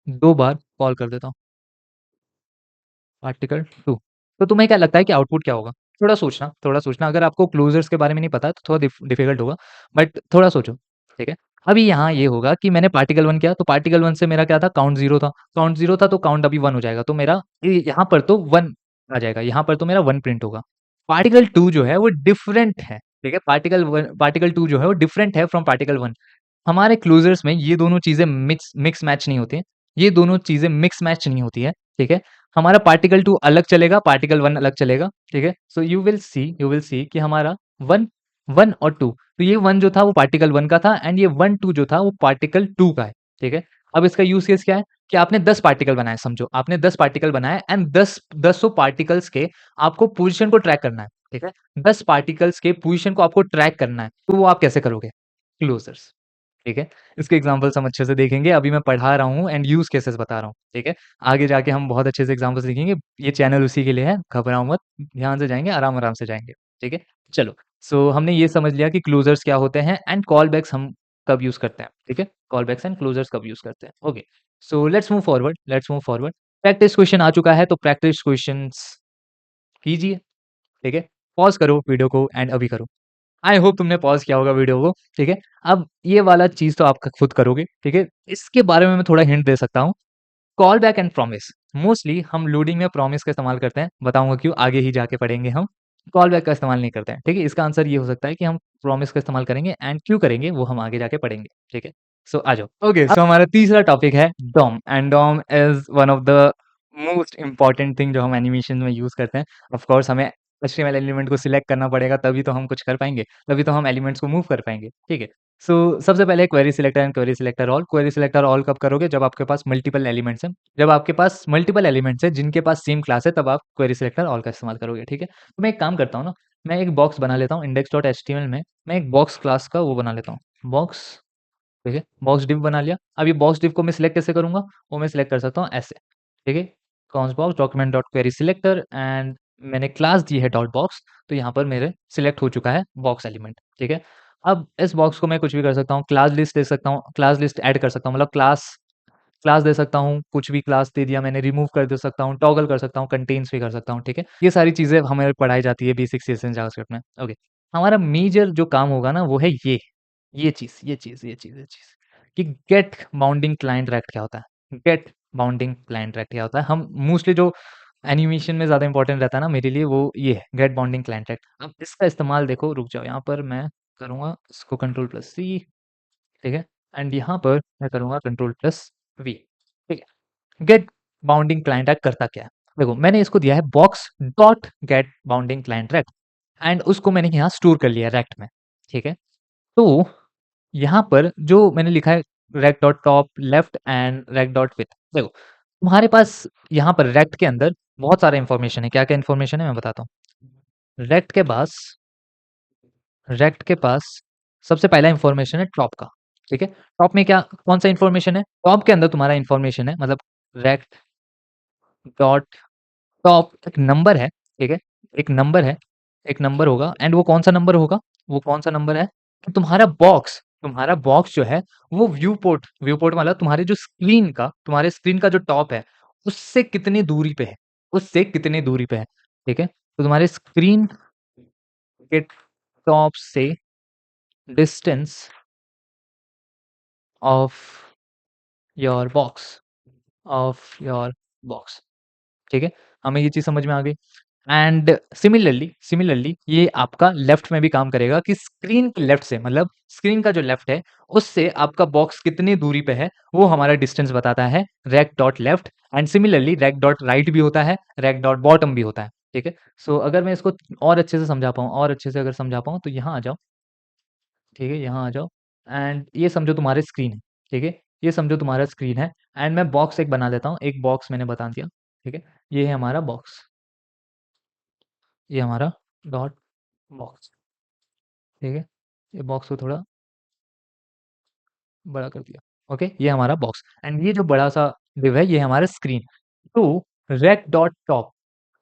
2 बार कॉल कर देता हूँ, पार्टिकल 2। तो तुम्हें क्या लगता है कि आउटपुट क्या होगा? थोड़ा सोचना, अगर आपको क्लोज़र्स के बारे में नहीं पता है तो थोड़ा डिफ़िकल्ट होगा, बट थोड़ा सोचो, ठीक है? अभी यहाँ ये होगा कि मैंने पार्टिकल 1 किया, तो पार्टिकल 1 से मेरा क्या था? काउंट 0 था। काउंट 0 था तो काउंट अभी 1 हो जाएगा, तो मेरा यहाँ पर तो 1 आ जाएगा, यहाँ पर तो मेरा 1 प्रिंट होगा। पार्टिकल 2 जो है वो डिफरेंट है, ठीक है? पार्टिकल 2 जो है वो डिफरेंट है फ्रॉम पार्टिकल 1। हमारे क्लोज़र्स में ये दोनों चीज़ें मिक्स मिक्स मैच नहीं होती हैं, ये दोनों चीज़ें मिक्स मैच नहीं होती है, ठीक है? हमारा पार्टिकल 2 अलग चलेगा, पार्टिकल 1 अलग चलेगा, ठीक है? सो यू विल सी कि हमारा 1 1 और 2, तो ये 1 जो था वो पार्टिकल 1 का था एंड ये 1 2 जो था वो पार्टिकल 2 का है, ठीक है? अब इसका यूज़ केस क्या है कि आपने 10 पार्टिकल बनाए, समझो आपने 10 पार्टिकल बनाए एंड 10 पार्टिकल्स के आपको पोज़ीशन को ट्रैक करना है, ठीक है? 10 पार्टिकल्स के पोज़ीशन को आपको ट्रैक करना है, तो वो आप कैसे करोगे? क्लोज़र्स, ठीक है? इसके एग्ज़ाम्पल्स हम अच्छे से देखेंगे, अभी मैं पढ़ा रहा हूँ एंड यूज़ केसेस बता रहा हूँ, ठीक है? आगे जाके हम बहुत अच्छे से एग्ज़ाम्पल्स देखेंगे, ये चैनल उसी के लिए है, घबराओ मत, ध्यान से जाएँगे, आराम-आराम से जाएँगे, ठीक है? चलो, सो हमने ये समझ लिया कि क्लोज़र्स क्या होते हैं एंड कॉल बैक्स हम कब यूज़ करते हैं, ठीक है? कॉल बैक्स एंड क्लोज़र्स कब यूज़ करते हैं, okay. So let's move forward. Practice question आ चुका है, तो प्रैक्टिस क्वेश्चन्स कीजिए, ठीक है? पॉज़ करो वीडियो को एंड अभी करो। आई होप तुमने पॉज़ किया होगा वीडियो को, ठीक है? अब ये वाला चीज़ तो आप ख खुद करोगे, ठीक है? इसके बारे में मैं थोड़ा हिंट दे सकता हूँ। Call back and promise, mostly हम लोडिंग में प्रॉमिस का इस्तेमाल करते हैं, बताऊँगा क्यों, आगे ही जाके पढ़ेंगे हम। कॉल बैक का इस्तेमाल नहीं करते हैं, ठीक है? इसका आंसर ये हो सकता है कि हम प्रॉमिस का इस्तेमाल करेंगे एंड क्यों करेंगे वो हम आगे जाके पढ़ेंगे, ठीक है? सो आ जाओ। ओके, सो हमारा तीसरा टॉपिक है DOM and DOM is one of the most important thing जो हम एनिमेशन में यूज़ करते हैं। ऑफ कोर्स हमें एचटीएमएल एलिमेंट को सिलेक्ट करना पड़ेगा, तभी तो हम कुछ कर पाएँगे, तभी तो हम एलिमेंट्स को मूव कर पाएँगे, ठीक है? सो सबसे पहले query selector and query selector all. Query selector all कब करोगे? जब आपके पास मल्टीपल एलिमेंट्स हैं। जब आपके पास मल्टीपल एलिमेंट्स हैं जिनके पास सेम क्लास है, तब आप क्वेरी सिलेक्टर ऑल का इस्तेमाल करोगे, ठीक है? तो मैं एक काम करता हूँ ना, मैं एक बॉक्स बना लेता हूँ index.html में, मैं एक बॉक्स क्लास का वो बना लेता हूँ, बॉक्स, ठीक है? बॉक्स डिव बना लिया। अब ये बॉक्स डिव को मैं सिलेक्ट कैसे करूँगा? वो मैं सिलेक्ट कर सकता हूँ ऐसे, ठीक है? Cons box document dot query selector and मैंने क्लास दी है डॉट बॉक्स, तो यहाँ पर मेरे सिलेक्ट हो चुका है बॉक्स एलिमेंट, ठीक है? अब इस बॉक्स को मैं कुछ भी कर सकता हूँ, क्लास लिस्ट दे सकता हूँ, क्लास लिस्ट ऐड कर सकता हूँ, मतलब क्लास क्लास दे सकता हूँ, कुछ भी क्लास दे दिया मैंने, रिमूव कर दे सकता हूँ, टॉगल कर सकता हूँ, कंटेन्स भी कर सकता हूँ, ठीक है? ये सारी चीज़ें हमें पढ़ाई जाती है बेसिक सीएसएस एंड जावास्क्रिप्ट में, ओके। हमारा मेजर जो काम होगा ना वो है ये चीज़ कि गेट बाउंडिंग क्लाइंट रेक्ट क्या होता है? गेट बाउंडिंग क्लाइंट रेक्ट क्या होता है? हम मोस्टली जो एनिमेशन में ज़्यादा इंपॉर्टेंट रहता है ना मेरे लिए वो ये है, गेट बाउंडिंग क्लाइंट रेक्ट। अब इसका इस्तेमाल देखो, रुक जाओ, यहाँ पर मैं करूँगा इसको कंट्रोल+C, ठीक है? एंड यहाँ पर मैं करूँगा कंट्रोल+V, ठीक है? गेट बाउंडिंग क्लाइंट रेक्ट करता क्या है? देखो मैंने इसको दिया है box dot get bounding client rect and उसको मैंने यहाँ स्टोर कर लिया रेक्ट में, ठीक है? तो यहाँ पर जो मैंने लिखा है rect dot top left and rect dot width, देखो तुम्हारे पास यहाँ पर रेक्ट के अंदर बहुत सारा इंफॉर्मेशन है। क्या-क्या इंफॉर्मेशन है मैं बताता हूँ। रेक्ट के पास सबसे पहला इंफॉर्मेशन है टॉप का, ठीक है? टॉप में क्या कौन-सा इंफॉर्मेशन है? टॉप के अंदर तुम्हारा इंफॉर्मेशन है, मतलब रेक्ट डॉट टॉप एक नंबर है, ठीक है? एक नंबर है, एक नंबर होगा एंड वो कौन-सा नंबर होगा? वो कौन-सा नंबर है कि तुम्हारा बॉक्स जो है वो व्यू पोर्ट मतलब तुम्हारे स्क्रीन का जो टॉप है, उससे कितनी दूरी पे है, उससे कितनी दूरी पे है, ठीक है? तो तुम्हारे स्क्रीन के टॉप से distance of your box of your box, ठीक है? हमें ये चीज़ समझ में आ गई। एंड सिमिलरली ये आपका लेफ्ट में भी काम करेगा कि स्क्रीन के लेफ्ट से मतलब स्क्रीन का जो लेफ्ट है, उससे आपका बॉक्स कितनी दूरी पे है, वो हमारा डिस्टेंस बताता है rect dot left and similarly rect dot right भी होता है, रेक्ट डॉट बॉटम भी होता है, ठीक है? सो अगर मैं इसको और अच्छे से समझा पाऊँ और अच्छे से अगर समझा पाऊँ तो यहाँ आ जाओ, ठीक है? यहाँ आ जाओ एंड ये समझो तुम्हारी स्क्रीन है, ठीक है? ये समझो तुम्हारा स्क्रीन है एंड मैं बॉक्स एक बना लेता हूँ, एक बॉक्स मैंने बता दिया, ठीक है? ये है हमारा बॉक्स, ये हमारा डॉट बॉक्स, ठीक है? ये बॉक्स को थोड़ा बड़ा कर दिया, ओके? ये हमारा बॉक्स एंड ये जो बड़ा-सा डिव है, ये हमारा स्क्रीन। तो रेक्ट डॉट टॉप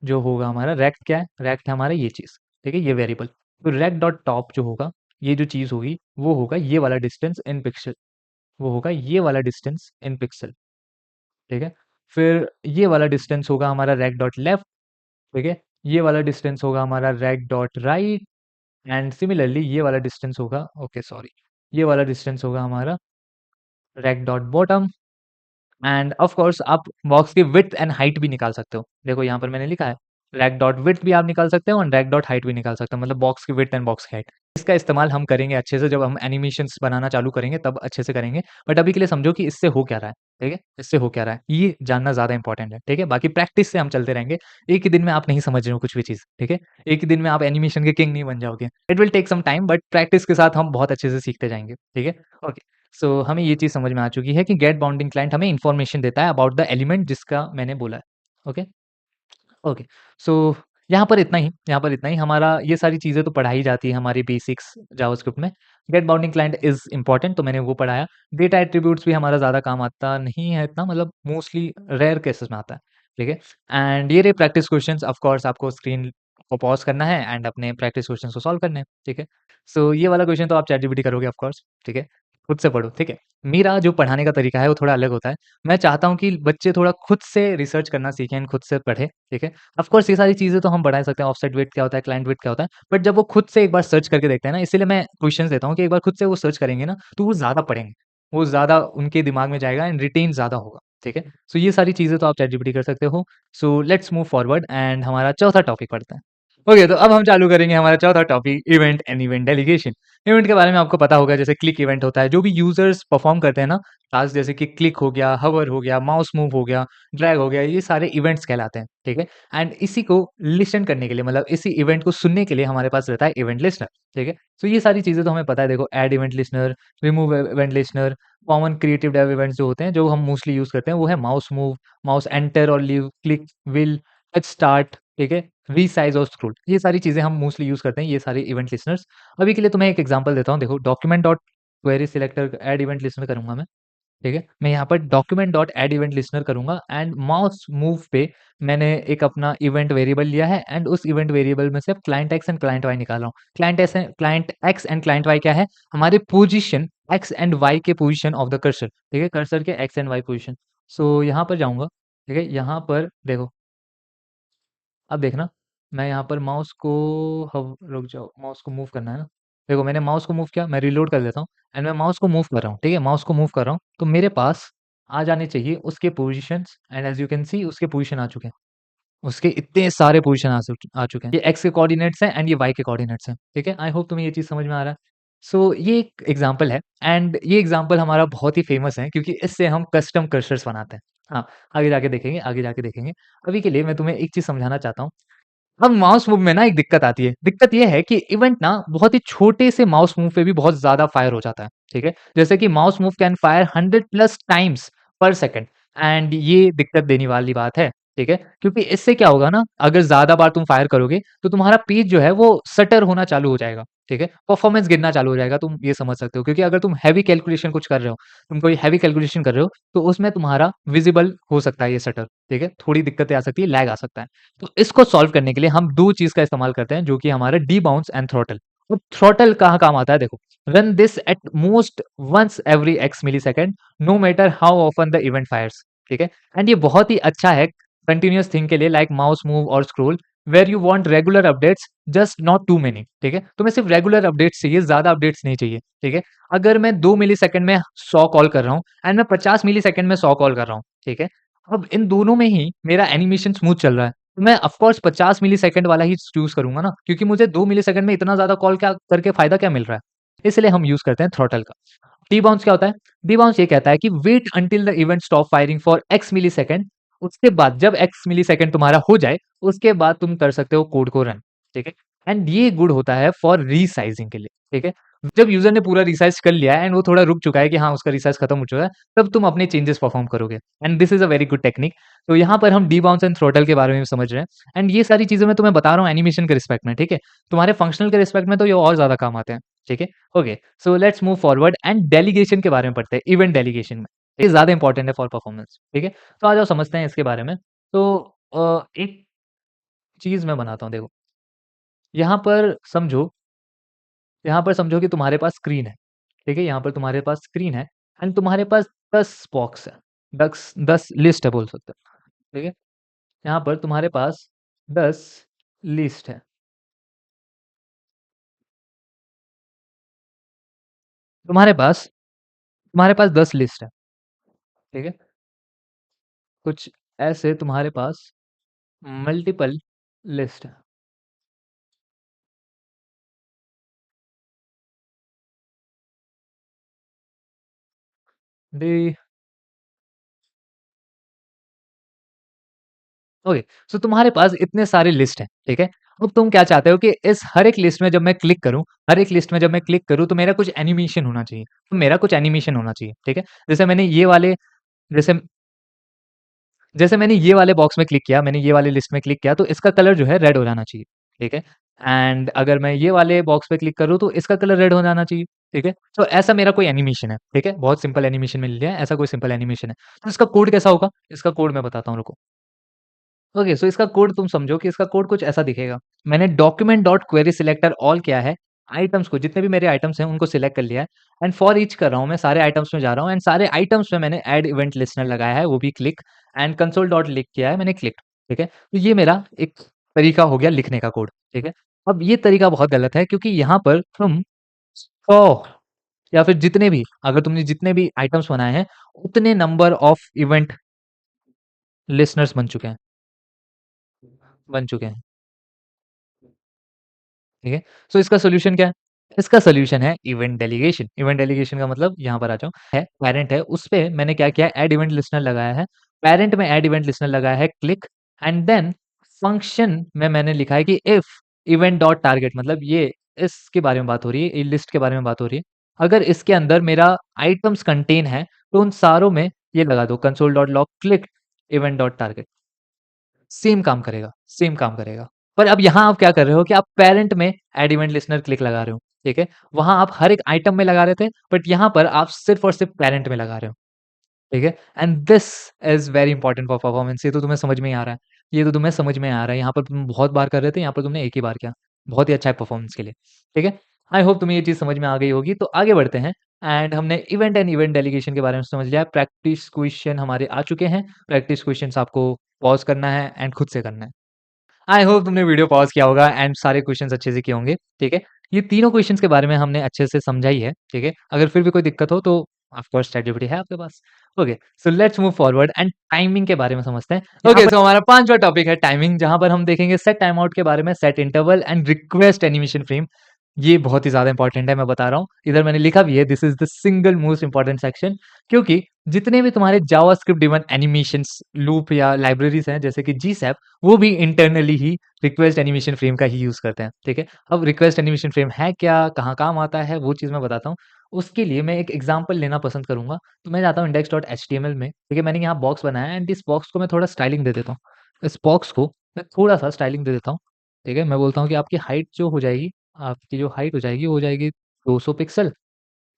जो होगा हमारा रेक्ट क्या है? रेक्ट है हमारा ये चीज़, ठीक है? ये वेरिएबल। तो रेक्ट डॉट टॉप जो होगा, ये जो चीज़ होगी, वो होगा ये वाला डिस्टेंस इन पिक्सल, वो होगा ये वाला डिस्टेंस इन पिक्सल, ठीक है? फिर ये वाला डिस्टेंस होगा हमारा रेक्ट डॉट लेफ्ट, ठीक है? ये वाला डिस्टेंस होगा हमारा rect dot right and similarly ये वाला डिस्टेंस होगा ओके सॉरी, ये वाला डिस्टेंस होगा हमारा rect dot bottom and of course आप बॉक्स की विड्थ एंड हाइट भी निकाल सकते हो। देखो यहाँ पर मैंने लिखा है रैक डॉट विड्थ भी आप निकाल सकते हो और रैक डॉट हाइट भी निकाल सकते हो, मतलब बॉक्स की विड्थ एंड बॉक्स की हाइट। इसका इस्तेमाल हम करेंगे अच्छे से, जब हम एनिमेशंस बनाना चालू करेंगे तब अच्छे से करेंगे। बट अभी के लिए समझो कि इससे हो क्या रहा है, ठीक है? इससे हो क्या रहा है, ये जानना ज़्यादा इंपॉर्टेंट है, ठीक है? बाकी प्रैक्टिस से हम चलते रहेंगे। एक ही दिन में आप नहीं समझ रहे हो कुछ भी चीज़, ठीक है? एक ही दिन में आप एनिमेशन के किंग नहीं बन जाओगे। It will take some time, but practice के साथ हम बहुत अच्छे से सीखते जाएँगे, ठीक है? ओके, सो हमें ये चीज़ समझ में आ चुकी है कि गेट बाउंडिंग क्लाइंट हमें इन्फॉर्मेशन देता है अबाउट द एलिमेंट जिसका मैंने बोला है। ओके? ओके, सो यहाँ पर इतना ही हमारा, ये सारी चीज़ें तो पढ़ाई जाती है हमारी बेसिक्स जावास्क्रिप्ट में। Get bounding client is important, तो मैंने वो पढ़ाया। डेटा एट्रीब्यूट्स भी हमारा ज़्यादा काम आता नहीं है इतना, मतलब मोस्टली रेयर केसेस में आता है, ठीक है? एंड ये रहे प्रैक्टिस क्वेश्चंस, ऑफ कोर्स आपको स्क्रीन को पॉज़ करना है एंड अपने प्रैक्टिस क्वेश्चंस को सॉल्व करने हैं, ठीक है? सो ये वाला क्वेश्चन तो आप चैटजीपीटी करोगे ऑफ कोर्स, ठीक है? खुद से पढ़ो, ठीक है? मेरा जो पढ़ाने का तरीका है वो थोड़ा अलग होता है। मैं चाहता हूँ कि बच्चे थोड़ा खुद से रिसर्च करना सीखें एंड खुद से पढ़ें, ठीक है? ऑफ कोर्स ये सारी चीज़ें तो हम बढ़ा सकते हैं, ऑफसेट वेट क्या होता है, क्लाइंट वेट क्या होता है, बट जब वो खुद से एक बार सर्च करके देखते हैं ना, इसीलिए मैं क्वेश्चंस देता हूँ कि एक बार खुद से वो सर्च करेंगे ना, तो वो ज़्यादा पढ़ेंगे। वो ज़्यादा उनके दिमाग में जाएगा एंड रिटेन ज़्यादा होगा, ठीक है? सो ये सारी चीज़ें तो आप चैटजीपीटी कर सकते हो। सो लेट्स मूव फॉरवर्ड एंड हमारा चौथा टॉपिक पढ़ते हैं। ओके, तो अब हम चालू करेंगे हमारा चौथा topic, event and event delegation. Event के बारे में आपको पता होगा, जैसे क्लिक इवेंट होता है, जो भी यूज़र्स परफ़ॉर्म करते हैं ना, टास्क जैसे कि क्लिक हो गया, हॉवर हो गया, माउस मूव हो गया, ड्रैग हो गया, ये सारे इवेंट्स कहलाते हैं, ठीक है? एंड इसी को लिस्टेन करने के लिए, मतलब इसी इवेंट को सुनने के लिए हमारे पास रहता है इवेंट लिस्टनर, ठीक है? तो ये सारी चीज़ें तो हमें पता है, देखो add event listener, remove event listener, common creative dev events जो होते हैं, जो हम मोस्टली यूज़ करते हैं, वो है माउस मूव, माउस एंटर और leave, click, wheel, touch start, ठीक है? रीसाइज़ और स्क्रोल, ये सारी चीज़ें हम मोस्टली यूज़ करते हैं, ये सारे इवेंट लिस्टनर्स। अभी के लिए तो मैं एक एग्ज़ाम्पल देता हूँ, देखो document dot query selector add event listener करूँगा मैं, ठीक है? मैं यहाँ पर document dot add event listener करूँगा एंड माउस मूव पे मैंने एक अपना इवेंट वेरिएबल लिया है एंड उस इवेंट वेरिएबल में से अब client X and client Y निकाल रहा हूँ। Client X and client Y क्या है? हमारे पोज़ीशन एक्स एंड वाई के पोज़ीशन ऑफ द कर्सर, ठीक है? कर्सर के X and Y position. So यहाँ पर जाऊँगा, ठीक है? यहाँ पर देखो, अब देखना, मैं यहाँ पर माउस को रुक जाओ, माउस को मूव करना है ना? देखो मैंने माउस को मूव किया, मैं रीलोड कर देता हूँ एंड मैं माउस को मूव कर रहा हूँ, ठीक है? माउस को मूव कर रहा हूँ, तो मेरे पास आ जाने चाहिए उसके positions and as you can सी उसके पोज़ीशन आ चुके हैं। उसके इतने सारे पोज़ीशन आ चुके हैं। ये एक्स के कोऑर्डिनेट्स हैं एंड ये वाई के कोऑर्डिनेट्स हैं, ठीक है? आई होप तुम्हें ये चीज़ समझ में आ रहा है। सो ये एक एग्ज़ाम्पल है एंड ये एग्ज़ाम्पल हमारा बहुत ही फ़ेमस है, क्योंकि इससे हम कस्टम कर्सर्स बनाते हैं। हाँ, आगे जाके देखेंगे। अभी के लिए मैं तुम्हें एक चीज़ समझाना चाहता हूँ। अब माउस मूव में ना एक दिक्कत आती है। दिक्कत ये है कि इवेंट ना बहुत ही छोटे से माउस मूव पे भी बहुत ज़्यादा फायर हो जाता है, ठीक है? जैसे कि mouse move can fire 100 plus times पर सेकंड एंड ये दिक्कत देने वाली बात है, ठीक है? क्योंकि इससे क्या होगा ना, अगर ज़्यादा बार तुम फायर करोगे, तो तुम्हारा पेज जो है वो स्टटर होना चालू हो जाएगा, ठीक है? परफॉर्मेंस गिरना चालू हो जाएगा, तुम ये समझ सकते हो। क्योंकि अगर तुम हेवी कैलकुलेशन कुछ कर रहे हो, तुम कोई हेवी कैलकुलेशन कर रहे हो, तो उसमें तुम्हारा विज़िबल हो सकता है ये स्टटर, ठीक है? थोड़ी दिक्कतें आ सकती है, लैग आ सकता है। तो इसको सॉल्व करने के लिए हम 2 चीज़ का इस्तेमाल करते हैं, जो कि हमारा डिबाउंस एंड थ्रॉटल। अब थ्रॉटल कहाँ काम आता है, देखो, run this at most once every X millisecond, no matter how often the event fires, ठीक है? एंड ये बहुत ही अच्छा है कंटीन्यूअस थिंग के लिए, लाइक माउस मूव और scroll, where you want regular updates, just not too many, ठीक है? तुम्हें सिर्फ रेगुलर अपडेट्स चाहिए, ज़्यादा अपडेट्स नहीं चाहिए, ठीक है? अगर मैं 2 मिलीसेकंड में 100 कॉल कर रहा हूँ एंड मैं 50 मिलीसेकंड में 100 कॉल कर रहा हूँ, ठीक है? अब इन दोनों में ही मेरा एनिमेशन स्मूथ चल रहा है। तो मैं ऑफ कोर्स 50 मिलीसेकंड वाला ही चूज़ करूँगा ना, क्योंकि मुझे 2 मिलीसेकंड में इतना ज़्यादा कॉल क्या करके फ़ायदा क्या मिल रहा है? इसलिए हम यूज़ करते हैं थ्रॉटल का। डिबाउंस क्या होता है? डिबाउंस ये कहता है कि wait until the event stop firing for X millisecond, उसके बाद जब एक्स मिलीसेकंड तुम्हारा हो जाए, उसके बाद तुम कर सकते हो कोड को रन, ठीक है? एंड ये गुड होता है फॉर रीसाइजिंग के लिए, ठीक है? जब यूज़र ने पूरा रिसाइज़ कर लिया है एंड वो थोड़ा रुक चुका है कि हाँ, उसका रिसाइज़ खत्म हो चुका है, तब तुम अपने चेंजेस परफॉर्म करोगे and this is a very good technique. तो यहाँ पर हम डिबाउंस एंड थ्रॉटल के बारे में भी समझ रहे हैं एंड ये सारी चीज़ें मैं तुम्हें बता रहा हूँ एनिमेशन के रिस्पेक्ट में, ठीक है? तुम्हारे फंक्शनल के रिस्पेक्ट में तो ये और ज़्यादा काम आते हैं, ठीक है? Okay, so let's move forward and delegation के बारे में पढ़ते हैं, इवेंट डेलीगेशन में। ये ज़्यादा इंपॉर्टेंट है फॉर परफॉर्मेंस, ठीक है? तो आ जाओ समझते हैं इसके बारे में। तो एक चीज़ मैं बनाता हूँ, देखो, यहाँ पर समझो यहाँ पर समझो कि तुम्हारे पास स्क्रीन है, ठीक है? यहाँ पर तुम्हारे पास स्क्रीन है एंड तुम्हारे पास 10 बॉक्स है, 10 लिस्ट है बोल सकते हो, ठीक है? यहाँ पर तुम्हारे पास 10 लिस्ट है। तुम्हारे पास 10 लिस्ट है, ठीक है? कुछ ऐसे तुम्हारे पास मल्टीपल लिस्ट है। डी ओके, सो तुम्हारे पास इतने सारे लिस्ट हैं, ठीक है? अब तुम क्या चाहते हो कि इस हर एक लिस्ट में जब मैं क्लिक करूँ, हर एक लिस्ट में जब मैं क्लिक करूँ तो मेरा कुछ एनिमेशन होना चाहिए। तो मेरा कुछ एनिमेशन होना चाहिए, ठीक है? जैसे मैंने ये वाले जैसे जैसे मैंने ये वाले बॉक्स में क्लिक किया, मैंने ये वाले लिस्ट में क्लिक किया तो इसका कलर जो है रेड हो जाना चाहिए, ठीक है? एंड अगर मैं ये वाले बॉक्स पे क्लिक करूँ तो इसका कलर रेड हो जाना चाहिए, ठीक है? तो ऐसा मेरा कोई एनिमेशन है, ठीक है? बहुत सिंपल एनिमेशन मिल गया है, ऐसा कोई सिंपल एनिमेशन है। तो इसका कोड कैसा होगा? इसका कोड मैं बताता हूँ, रुको। ओके, सो इसका कोड तुम समझो कि इसका कोड कुछ ऐसा दिखेगा। मैंने document dot query selector all किया है, आइटम्स को जितने भी मेरे आइटम्स हैं उनको सिलेक्ट कर लिया है एंड फॉर ईच कर रहा हूँ मैं, सारे आइटम्स में जा रहा हूँ एंड सारे आइटम्स में मैंने ऐड इवेंट लिस्टनर लगाया है, वो भी क्लिक एंड कंसोल डॉट लिख किया है मैंने क्लिक, ठीक है? तो ये मेरा एक तरीका हो गया लिखने का कोड, ठीक है? अब ये तरीका बहुत गलत है क्योंकि यहाँ पर तुम 100 या फिर जितने भी अगर तुमने जितने भी आइटम्स बनाए हैं, उतने नंबर ऑफ इवेंट लिस्टनर्स बन चुके हैं। ठीक है? सो इसका सॉल्यूशन क्या है? इसका सॉल्यूशन है इवेंट डेलीगेशन। इवेंट डेलीगेशन का मतलब यहाँ पर आ जाओ, है पैरेंट है, उस पे मैंने क्या किया ऐड इवेंट लिस्टनर लगाया है। पैरेंट में ऐड इवेंट लिस्टनर लगाया है क्लिक एंड देन फंक्शन में मैंने लिखा है कि इफ इवेंट डॉट टारगेट मतलब ये इसके बारे में बात हो रही है, ये लिस्ट के बारे में बात हो रही है। अगर इसके अंदर मेरा आइटम्स कंटेन है, तो उन सारों में ये लगा दो console dot log click event dot target. Same काम करेगा, सेम काम करेगा। पर अब यहाँ आप क्या कर रहे हो कि आप पैरेंट में ऐड इवेंट लिस्टनर क्लिक लगा रहे हो, ठीक है? वहाँ आप हर एक आइटम में लगा रहे थे, बट यहाँ पर आप सिर्फ़ और सिर्फ़ पैरेंट में लगा रहे हो, ठीक है? And this is very important for performance. ये तो तुम्हें समझ में ही आ रहा है। ये तो तुम्हें समझ में आ रहा है। यहाँ पर तुम बहुत बार कर रहे थे, यहाँ पर तुमने एक ही बार किया। बहुत ही अच्छा है परफॉर्मेंस के लिए, ठीक है? आई होप तुम्हें ये चीज़ समझ में आ गई होगी। तो आगे बढ़ते हैं एंड हमने इवेंट एंड इवेंट डेलीगेशन के बारे में समझ लिया। प्रैक्टिस क्वेश्चन हमारे आ चुके हैं। प्रैक्टिस क्वेश्चन्स आपको पॉज़ करना है एंड खुद से करना है। आई होप तुमने वीडियो पॉज़ किया होगा एंड सारे क्वेश्चंस अच्छे से किए होंगे, ठीक है? ये तीनों क्वेश्चंस के बारे में हमने अच्छे से समझा ही है, ठीक है? अगर फिर भी कोई दिक्कत हो तो ऑफ कोर्स चैटजीपीटी है आपके पास। Okay, so let's move forward and timing के बारे में समझते हैं। ओके, सो हमारा 5वां टॉपिक है टाइमिंग, जहाँ पर हम देखेंगे सेट टाइम आउट के बारे में, set interval and request animation frame. ये बहुत ही ज़्यादा इंपॉर्टेंट है, मैं बता रहा हूँ। इधर मैंने लिखा भी है, this is the single most important section क्योंकि जितने भी तुम्हारे जावास्क्रिप्ट ड्रिवन एनिमेशंस लूप या लाइब्रेरीज़ हैं, जैसे कि जीसैप, वो भी इंटरनली ही रिक्वेस्ट एनिमेशन फ्रेम का ही यूज़ करते हैं, ठीक है? अब रिक्वेस्ट एनिमेशन फ्रेम है क्या? कहाँ काम आता है? वो चीज़ मैं बताता हूँ। उसके लिए मैं एक एग्ज़ाम्पल लेना पसंद करूँगा। तो मैं जाता हूँ index.html में, ठीक है? मैंने यहाँ बॉक्स बनाया है एंड इस बॉक्स को मैं थोड़ा स्टाइलिंग दे देता हूँ। इस बॉक्स को मैं थोड़ा-सा स्टाइलिंग दे देता हूँ, ठीक है? मैं बोलता हूँ कि आपकी हाइट जो हो जाएगी, आपकी जो हाइट हो जाएगी, वो हो जाएगी 200 पिक्सल,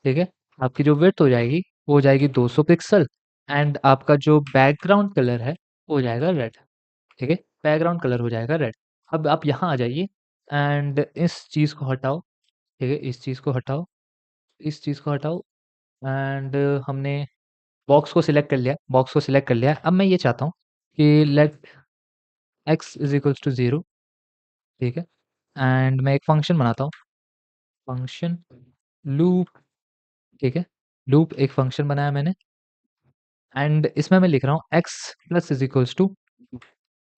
ठीक है? आपकी जो विड्थ हो जाएगी, वो हो जाएगी 200 पिक्सल एंड आपका जो बैकग्राउंड कलर है, वो हो जाएगा रेड, ठीक है? बैकग्राउंड कलर हो जाएगा रेड। अब आप यहाँ आ जाइए एंड इस चीज़ को हटाओ, ठीक है? इस चीज़ को हटाओ, इस चीज़ को हटाओ एंड हमने बॉक्स को सिलेक्ट कर लिया, बॉक्स को सिलेक्ट कर लिया। अब मैं ये चाहता हूँ कि let X is equals to 0, ठीक है? एंड मैं एक फंक्शन बनाता हूँ, फंक्शन लूप, ठीक है? लूप एक फंक्शन बनाया मैंने एंड इसमें मैं लिख रहा हूँ x plus is equals to, ठीक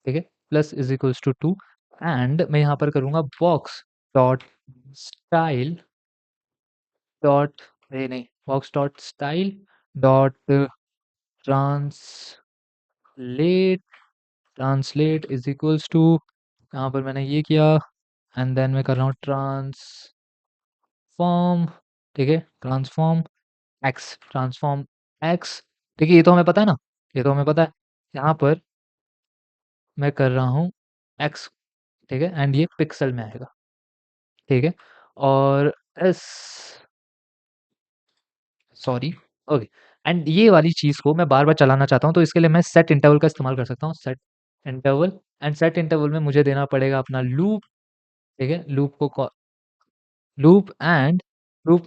है? Plus is equals to 2 and मैं यहाँ पर करूँगा बॉक्स डॉट स्टाइल डॉट ये नहीं box dot style dot translate translate is equals to, यहाँ पर मैंने ये किया एंड देन मैं कर रहा हूँ ट्रांसफॉर्म, ठीक है? ट्रांसफॉर्म एक्स, ठीक है? ये तो हमें पता है ना, ये तो हमें पता है। यहाँ पर मैं कर रहा हूँ एक्स, ठीक है? एंड ये पिक्सल में आएगा, ठीक है? और एस सॉरी, ओके एंड ये वाली चीज़ को मैं बार-बार चलाना चाहता हूँ, तो इसके लिए मैं सेट इंटरवल का इस्तेमाल कर सकता हूँ। Set interval and set interval में मुझे देना पड़ेगा अपना लूप, ठीक है? लूप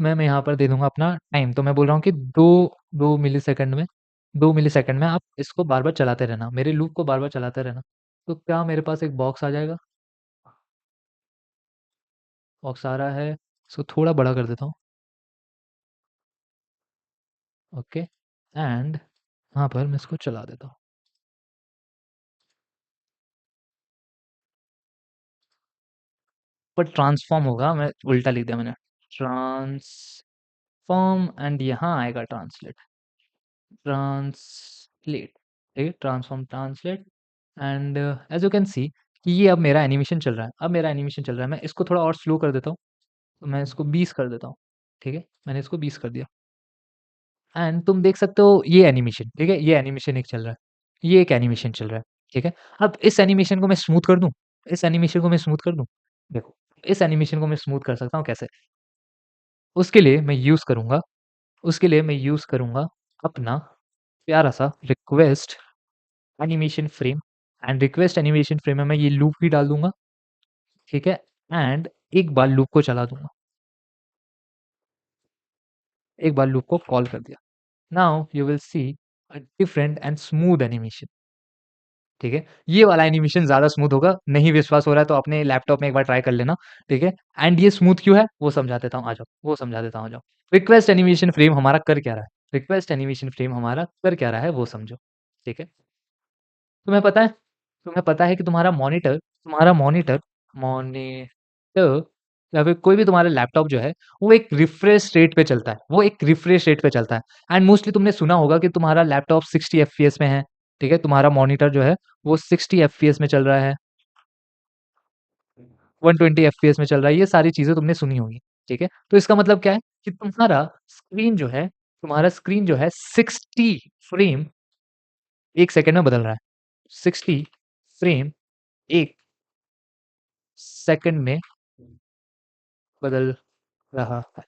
में मैं यहाँ पर दे दूँगा अपना टाइम। तो मैं बोल रहा हूँ कि 2 मिलीसेकंड में 2 मिलीसेकंड में आप इसको बार-बार चलाते रहना, मेरे लूप को बार-बार चलाते रहना। तो क्या मेरे पास एक बॉक्स आ जाएगा? बॉक्स आ रहा है, इसको थोड़ा बड़ा कर देता हूँ, ओके एंड यहाँ पर मैं इसको चला देता हूँ। पर ट्रांसफॉर्म होगा, मैं उल्टा लिख दिया मैंने, ट्रांसफॉर्म एंड यहाँ आएगा ट्रांसलेट, ट्रांसलेट, ठीक है, transform translate and as you can see कि ये अब मेरा एनिमेशन चल रहा है, अब मेरा एनिमेशन चल रहा है, मैं इसको थोड़ा और स्लो कर देता हूँ, तो मैं इसको 20 कर देता हूँ, ठीक है, मैंने इसको 20 कर दिया एंड तुम देख सकते हो ये एनिमेशन, ठीक है, ये एनिमेशन एक चल रहा है, ये एक एनिमेशन चल रहा है, ठीक है। अब इस एनिमेशन को मैं स्मूथ कर दूँ, इस एनिमेशन को मैं स्मूथ कर दूँ, देखो, इस एनिमेशन को मैं स्मूथ कर सकता हूँ कैसे? उसके लिए मैं यूज़ करूँगा, उसके लिए मैं यूज़ करूँगा अपना प्यारा-सा request animation frame and request animation frame में मैं ये लूप भी डाल दूँगा, ठीक है, एंड एक बार लूप को चला दूँगा, एक बार लूप को कॉल कर दिया। Now you will see a different and smooth animation, ठीक है? ये वाला एनिमेशन ज़्यादा स्मूथ होगा, नहीं विश्वास हो रहा है तो अपने लैपटॉप में एक बार ट्राई कर लेना, ठीक है? एंड ये स्मूथ क्यों है, वो समझा देता हूँ, आ जाओ, वो समझा देता हूँ, आ जाओ। रिक्वेस्ट एनिमेशन फ्रेम हमारा कर क्या रहा है? रिक्वेस्ट एनिमेशन फ्रेम हमारा कर क्या रहा है, वो समझो, ठीक है? तुम्हें पता है तुम्हें पता है कि तुम्हारा मॉनिटर मॉनिटर या फिर कोई भी तुम्हारा लैपटॉप जो है, वो एक रिफ्रेश रेट पे चलता है, वो एक रिफ्रेश रेट पे चलता है एंड मोस्टली तुमने सुना होगा कि तुम्हारा लैपटॉप 60 एफपीएस में है, ठीक है? तुम्हारा मॉनिटर जो है, वो 60 एफपीएस में चल रहा है, 120 एफपीएस में चल रहा है, ये सारी चीज़ें तुमने सुनी होंगी, ठीक है? तो इसका मतलब क्या है कि तुम्हारा स्क्रीन जो है 60 फ्रेम 1 सेकंड में बदल रहा है। 60 फ्रेम 1 सेकंड में बदल रहा है।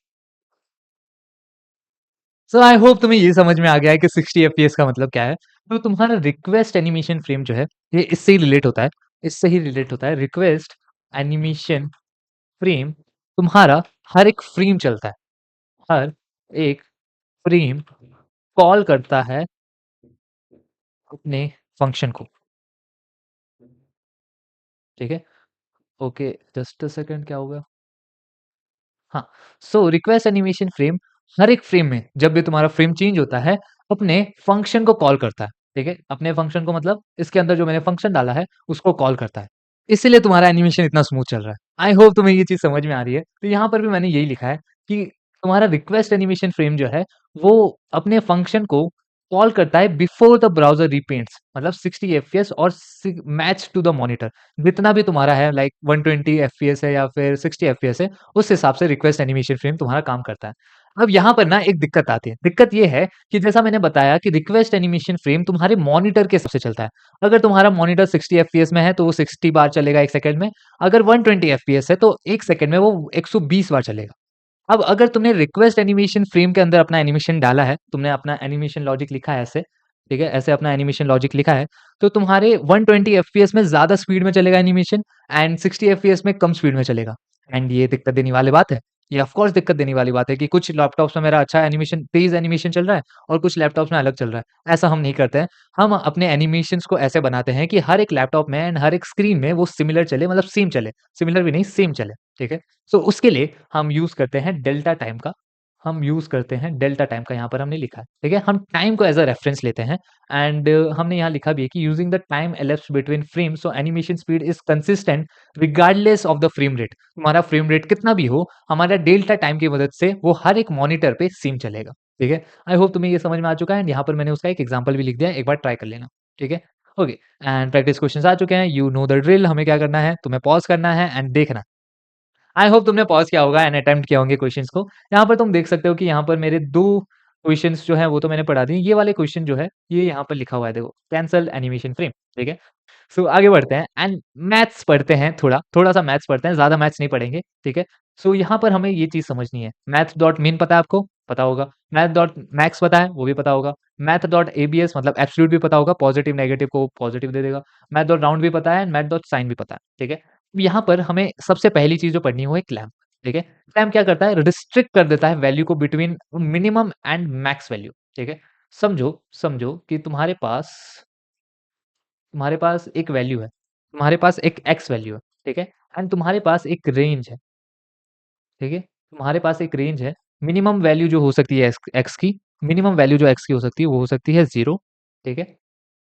सो आई होप तुम्हें ये समझ में आ गया है कि 60 एफपीएस का मतलब क्या है। तो तुम्हारा रिक्वेस्ट एनिमेशन फ्रेम जो है, ये इससे ही रिलेट होता है, इससे ही रिलेट होता है। रिक्वेस्ट एनिमेशन फ्रेम तुम्हारा हर एक फ्रेम चलता है, हर एक फ्रेम कॉल करता है अपने फंक्शन को, ठीक है? ओके, जस्ट अ सेकंड, क्या होगा? हाँ, सो रिक्वेस्ट एनिमेशन फ्रेम हर एक फ्रेम में जब भी तुम्हारा फ्रेम चेंज होता है, अपने फंक्शन को कॉल करता है, ठीक है? अपने फंक्शन को मतलब इसके अंदर जो मैंने फंक्शन डाला है, उसको कॉल करता है। इसीलिए तुम्हारा एनिमेशन इतना स्मूथ चल रहा है। आई होप तुम्हें ये चीज़ समझ में आ रही है। तो यहाँ पर भी मैंने यही लिखा है कि तुम्हारा रिक्वेस्ट एनिमेशन फ्रेम जो है, वो अपने फंक्शन को कॉल करता है बिफोर द ब्राउज़र रिपेंट्स, मतलब 60 एफपीएस और सि मैच टू द मॉनिटर। जितना भी तुम्हारा है लाइक 120 एफपीएस है या फिर 60 एफपीएस है, उस हिसाब से रिक्वेस्ट एनिमेशन फ्रेम तुम्हारा काम करता है। अब यहाँ पर ना एक दिक्कत आती है। दिक्कत ये है कि जैसा मैंने बताया कि रिक्वेस्ट एनिमेशन फ्रेम तुम्हारे मॉनिटर के हिसाब से चलता है। अगर तुम्हारा मॉनिटर 60 एफपीएस में है तो वो 60 बार चलेगा 1 सेकंड में। अगर 120 एफपीएस है तो 1 सेकंड में वो 120 बार चलेगा। अब अगर तुमने रिक्वेस्ट एनिमेशन फ्रेम के अंदर अपना एनिमेशन डाला है, तुमने अपना एनिमेशन लॉजिक लिखा है ऐसे, ठीक है? ऐसे अपना एनिमेशन लॉजिक लिखा है, तो तुम्हारे 120 एफपीएस में ज़्यादा स्पीड में चलेगा एनिमेशन एंड 60 एफपीएस में कम स्पीड में चलेगा। एंड ये दिक्कत देने वाली बात है। ये ऑफ कोर्स दिक्कत देने वाली बात है कि कुछ लैपटॉप्स में मेरा अच्छा एनिमेशन तेज़ एनिमेशन चल रहा है और कुछ लैपटॉप्स में अलग चल रहा है। ऐसा हम नहीं करते हैं। हम अपने एनिमेशंस को ऐसे बनाते हैं कि हर एक लैपटॉप में एंड हर एक स्क्रीन में वो सिमिलर चले, मतलब सेम चले। सिमिलर भी नहीं, सेम चले, ठीक है? सो उसके लिए हम यूज़ करते हैं डेल्टा टाइम का, हम यूज़ करते हैं डेल्टा टाइम का, यहाँ पर हमने लिखा है, ठीक है? हम टाइम को एज़ अ रेफरेंस लेते हैं एंड हमने यहाँ लिखा भी है कि using the time elapsed between frames so animation speed is consistent regardless of the frame rate. तुम्हारा फ्रेम रेट कितना भी हो, हमारा डेल्टा टाइम की मदद से वो हर एक मॉनिटर पे सेम चलेगा, ठीक है? आई होप तुम्हें ये समझ में आ चुका है एंड यहाँ पर मैंने उसका एक एग्ज़ाम्पल भी लिख दिया है, एक बार ट्राई कर लेना, ठीक है? ओके एंड प्रैक्टिस क्वेश्चन्स आ चुके हैं, यू नो द ड्रिल। हमें क्या करना है, तुम्हें पॉज़ करना है एंड देखना। आई होप तुमने पॉज़ किया होगा एंड अटेम्प्ट किए होंगे क्वेश्चंस को। यहाँ पर तुम देख सकते हो कि यहाँ पर मेरे 2 क्वेश्चंस जो हैं वो तो मैंने पढ़ा दिए। ये वाले क्वेश्चन जो है, ये यहाँ पर लिखा हुआ है देखो, कैंसल एनिमेशन फ्रेम, ठीक है? सो आगे बढ़ते हैं एंड मैथ्स पढ़ते हैं थोड़ा, थोड़ा-सा मैथ्स पढ़ते हैं, ज़्यादा मैथ्स नहीं पढ़ेंगे, ठीक है? सो यहाँ पर हमें ये चीज़ समझनी है, मैथ डॉट मीन पता है आपको? पता होगा। मैथ डॉट मैक्स पता है? वो भी पता होगा। मैथ डॉट एबीएस मतलब एब्सोल्यूट भी पता होगा, पॉजिटिव नेगेटिव को पॉजिटिव दे देगा। मैथ डॉट राउंड भी पता है एंड मैथ डॉट साइन भी पता है, ठीक है? यहाँ पर हमें सबसे पहली चीज़ जो पढ़नी है वो है क्लैम्प, ठीक है? क्लैम्प क्या करता है? रिस्ट्रिक्ट कर देता है वैल्यू को between minimum and max value, ठीक है? समझो समझो कि तुम्हारे पास एक वैल्यू है, तुम्हारे पास एक एक्स वैल्यू है, ठीक है? एंड तुम्हारे पास एक रेंज है, ठीक है? तुम्हारे पास एक रेंज है, मिनिमम वैल्यू जो हो सकती है एक्स एक्स की, मिनिमम वैल्यू जो एक्स की हो सकती है, वो हो सकती है 0, ठीक है?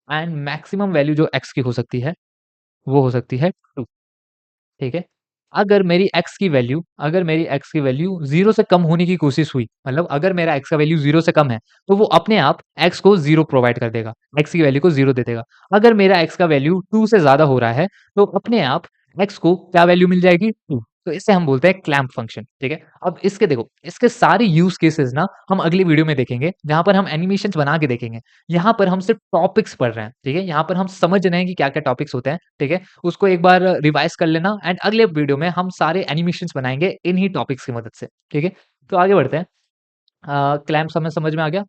एंड मैक्सिमम वैल्यू जो एक्स की हो सकती है, वो हो सकती है 2, ठीक है? अगर मेरी x की वैल्यू 0 से कम होने की कोशिश हुई, मतलब अगर मेरा x का वैल्यू 0 से कम है, तो वो अपने आप x को 0 प्रोवाइड कर देगा, x की वैल्यू को 0 दे देगा। अगर मेरा x का वैल्यू 2 से ज़्यादा हो रहा है, तो अपने आप x को क्या वैल्यू मिल जाएगी? 2। तो इसे हम बोलते हैं क्लैंप फंक्शन, ठीक है? अब इसके देखो, इसके सारे यूज़ केसेस ना हम अगली वीडियो में देखेंगे, जहाँ पर हम एनिमेशंस बना के देखेंगे। यहाँ पर हम सिर्फ टॉपिक्स पढ़ रहे हैं, ठीक है? यहाँ पर हम समझ रहे हैं कि क्या-क्या टॉपिक्स होते हैं, ठीक है? उसको एक बार रिवाइज़ कर लेना एंड अगले वीडियो में हम सारे एनिमेशंस बनाएँगे इन्हीं टॉपिक्स की मदद से, ठीक है? तो आगे बढ़ते हैं। क्लैम्प्स हमें समझ में आ गया।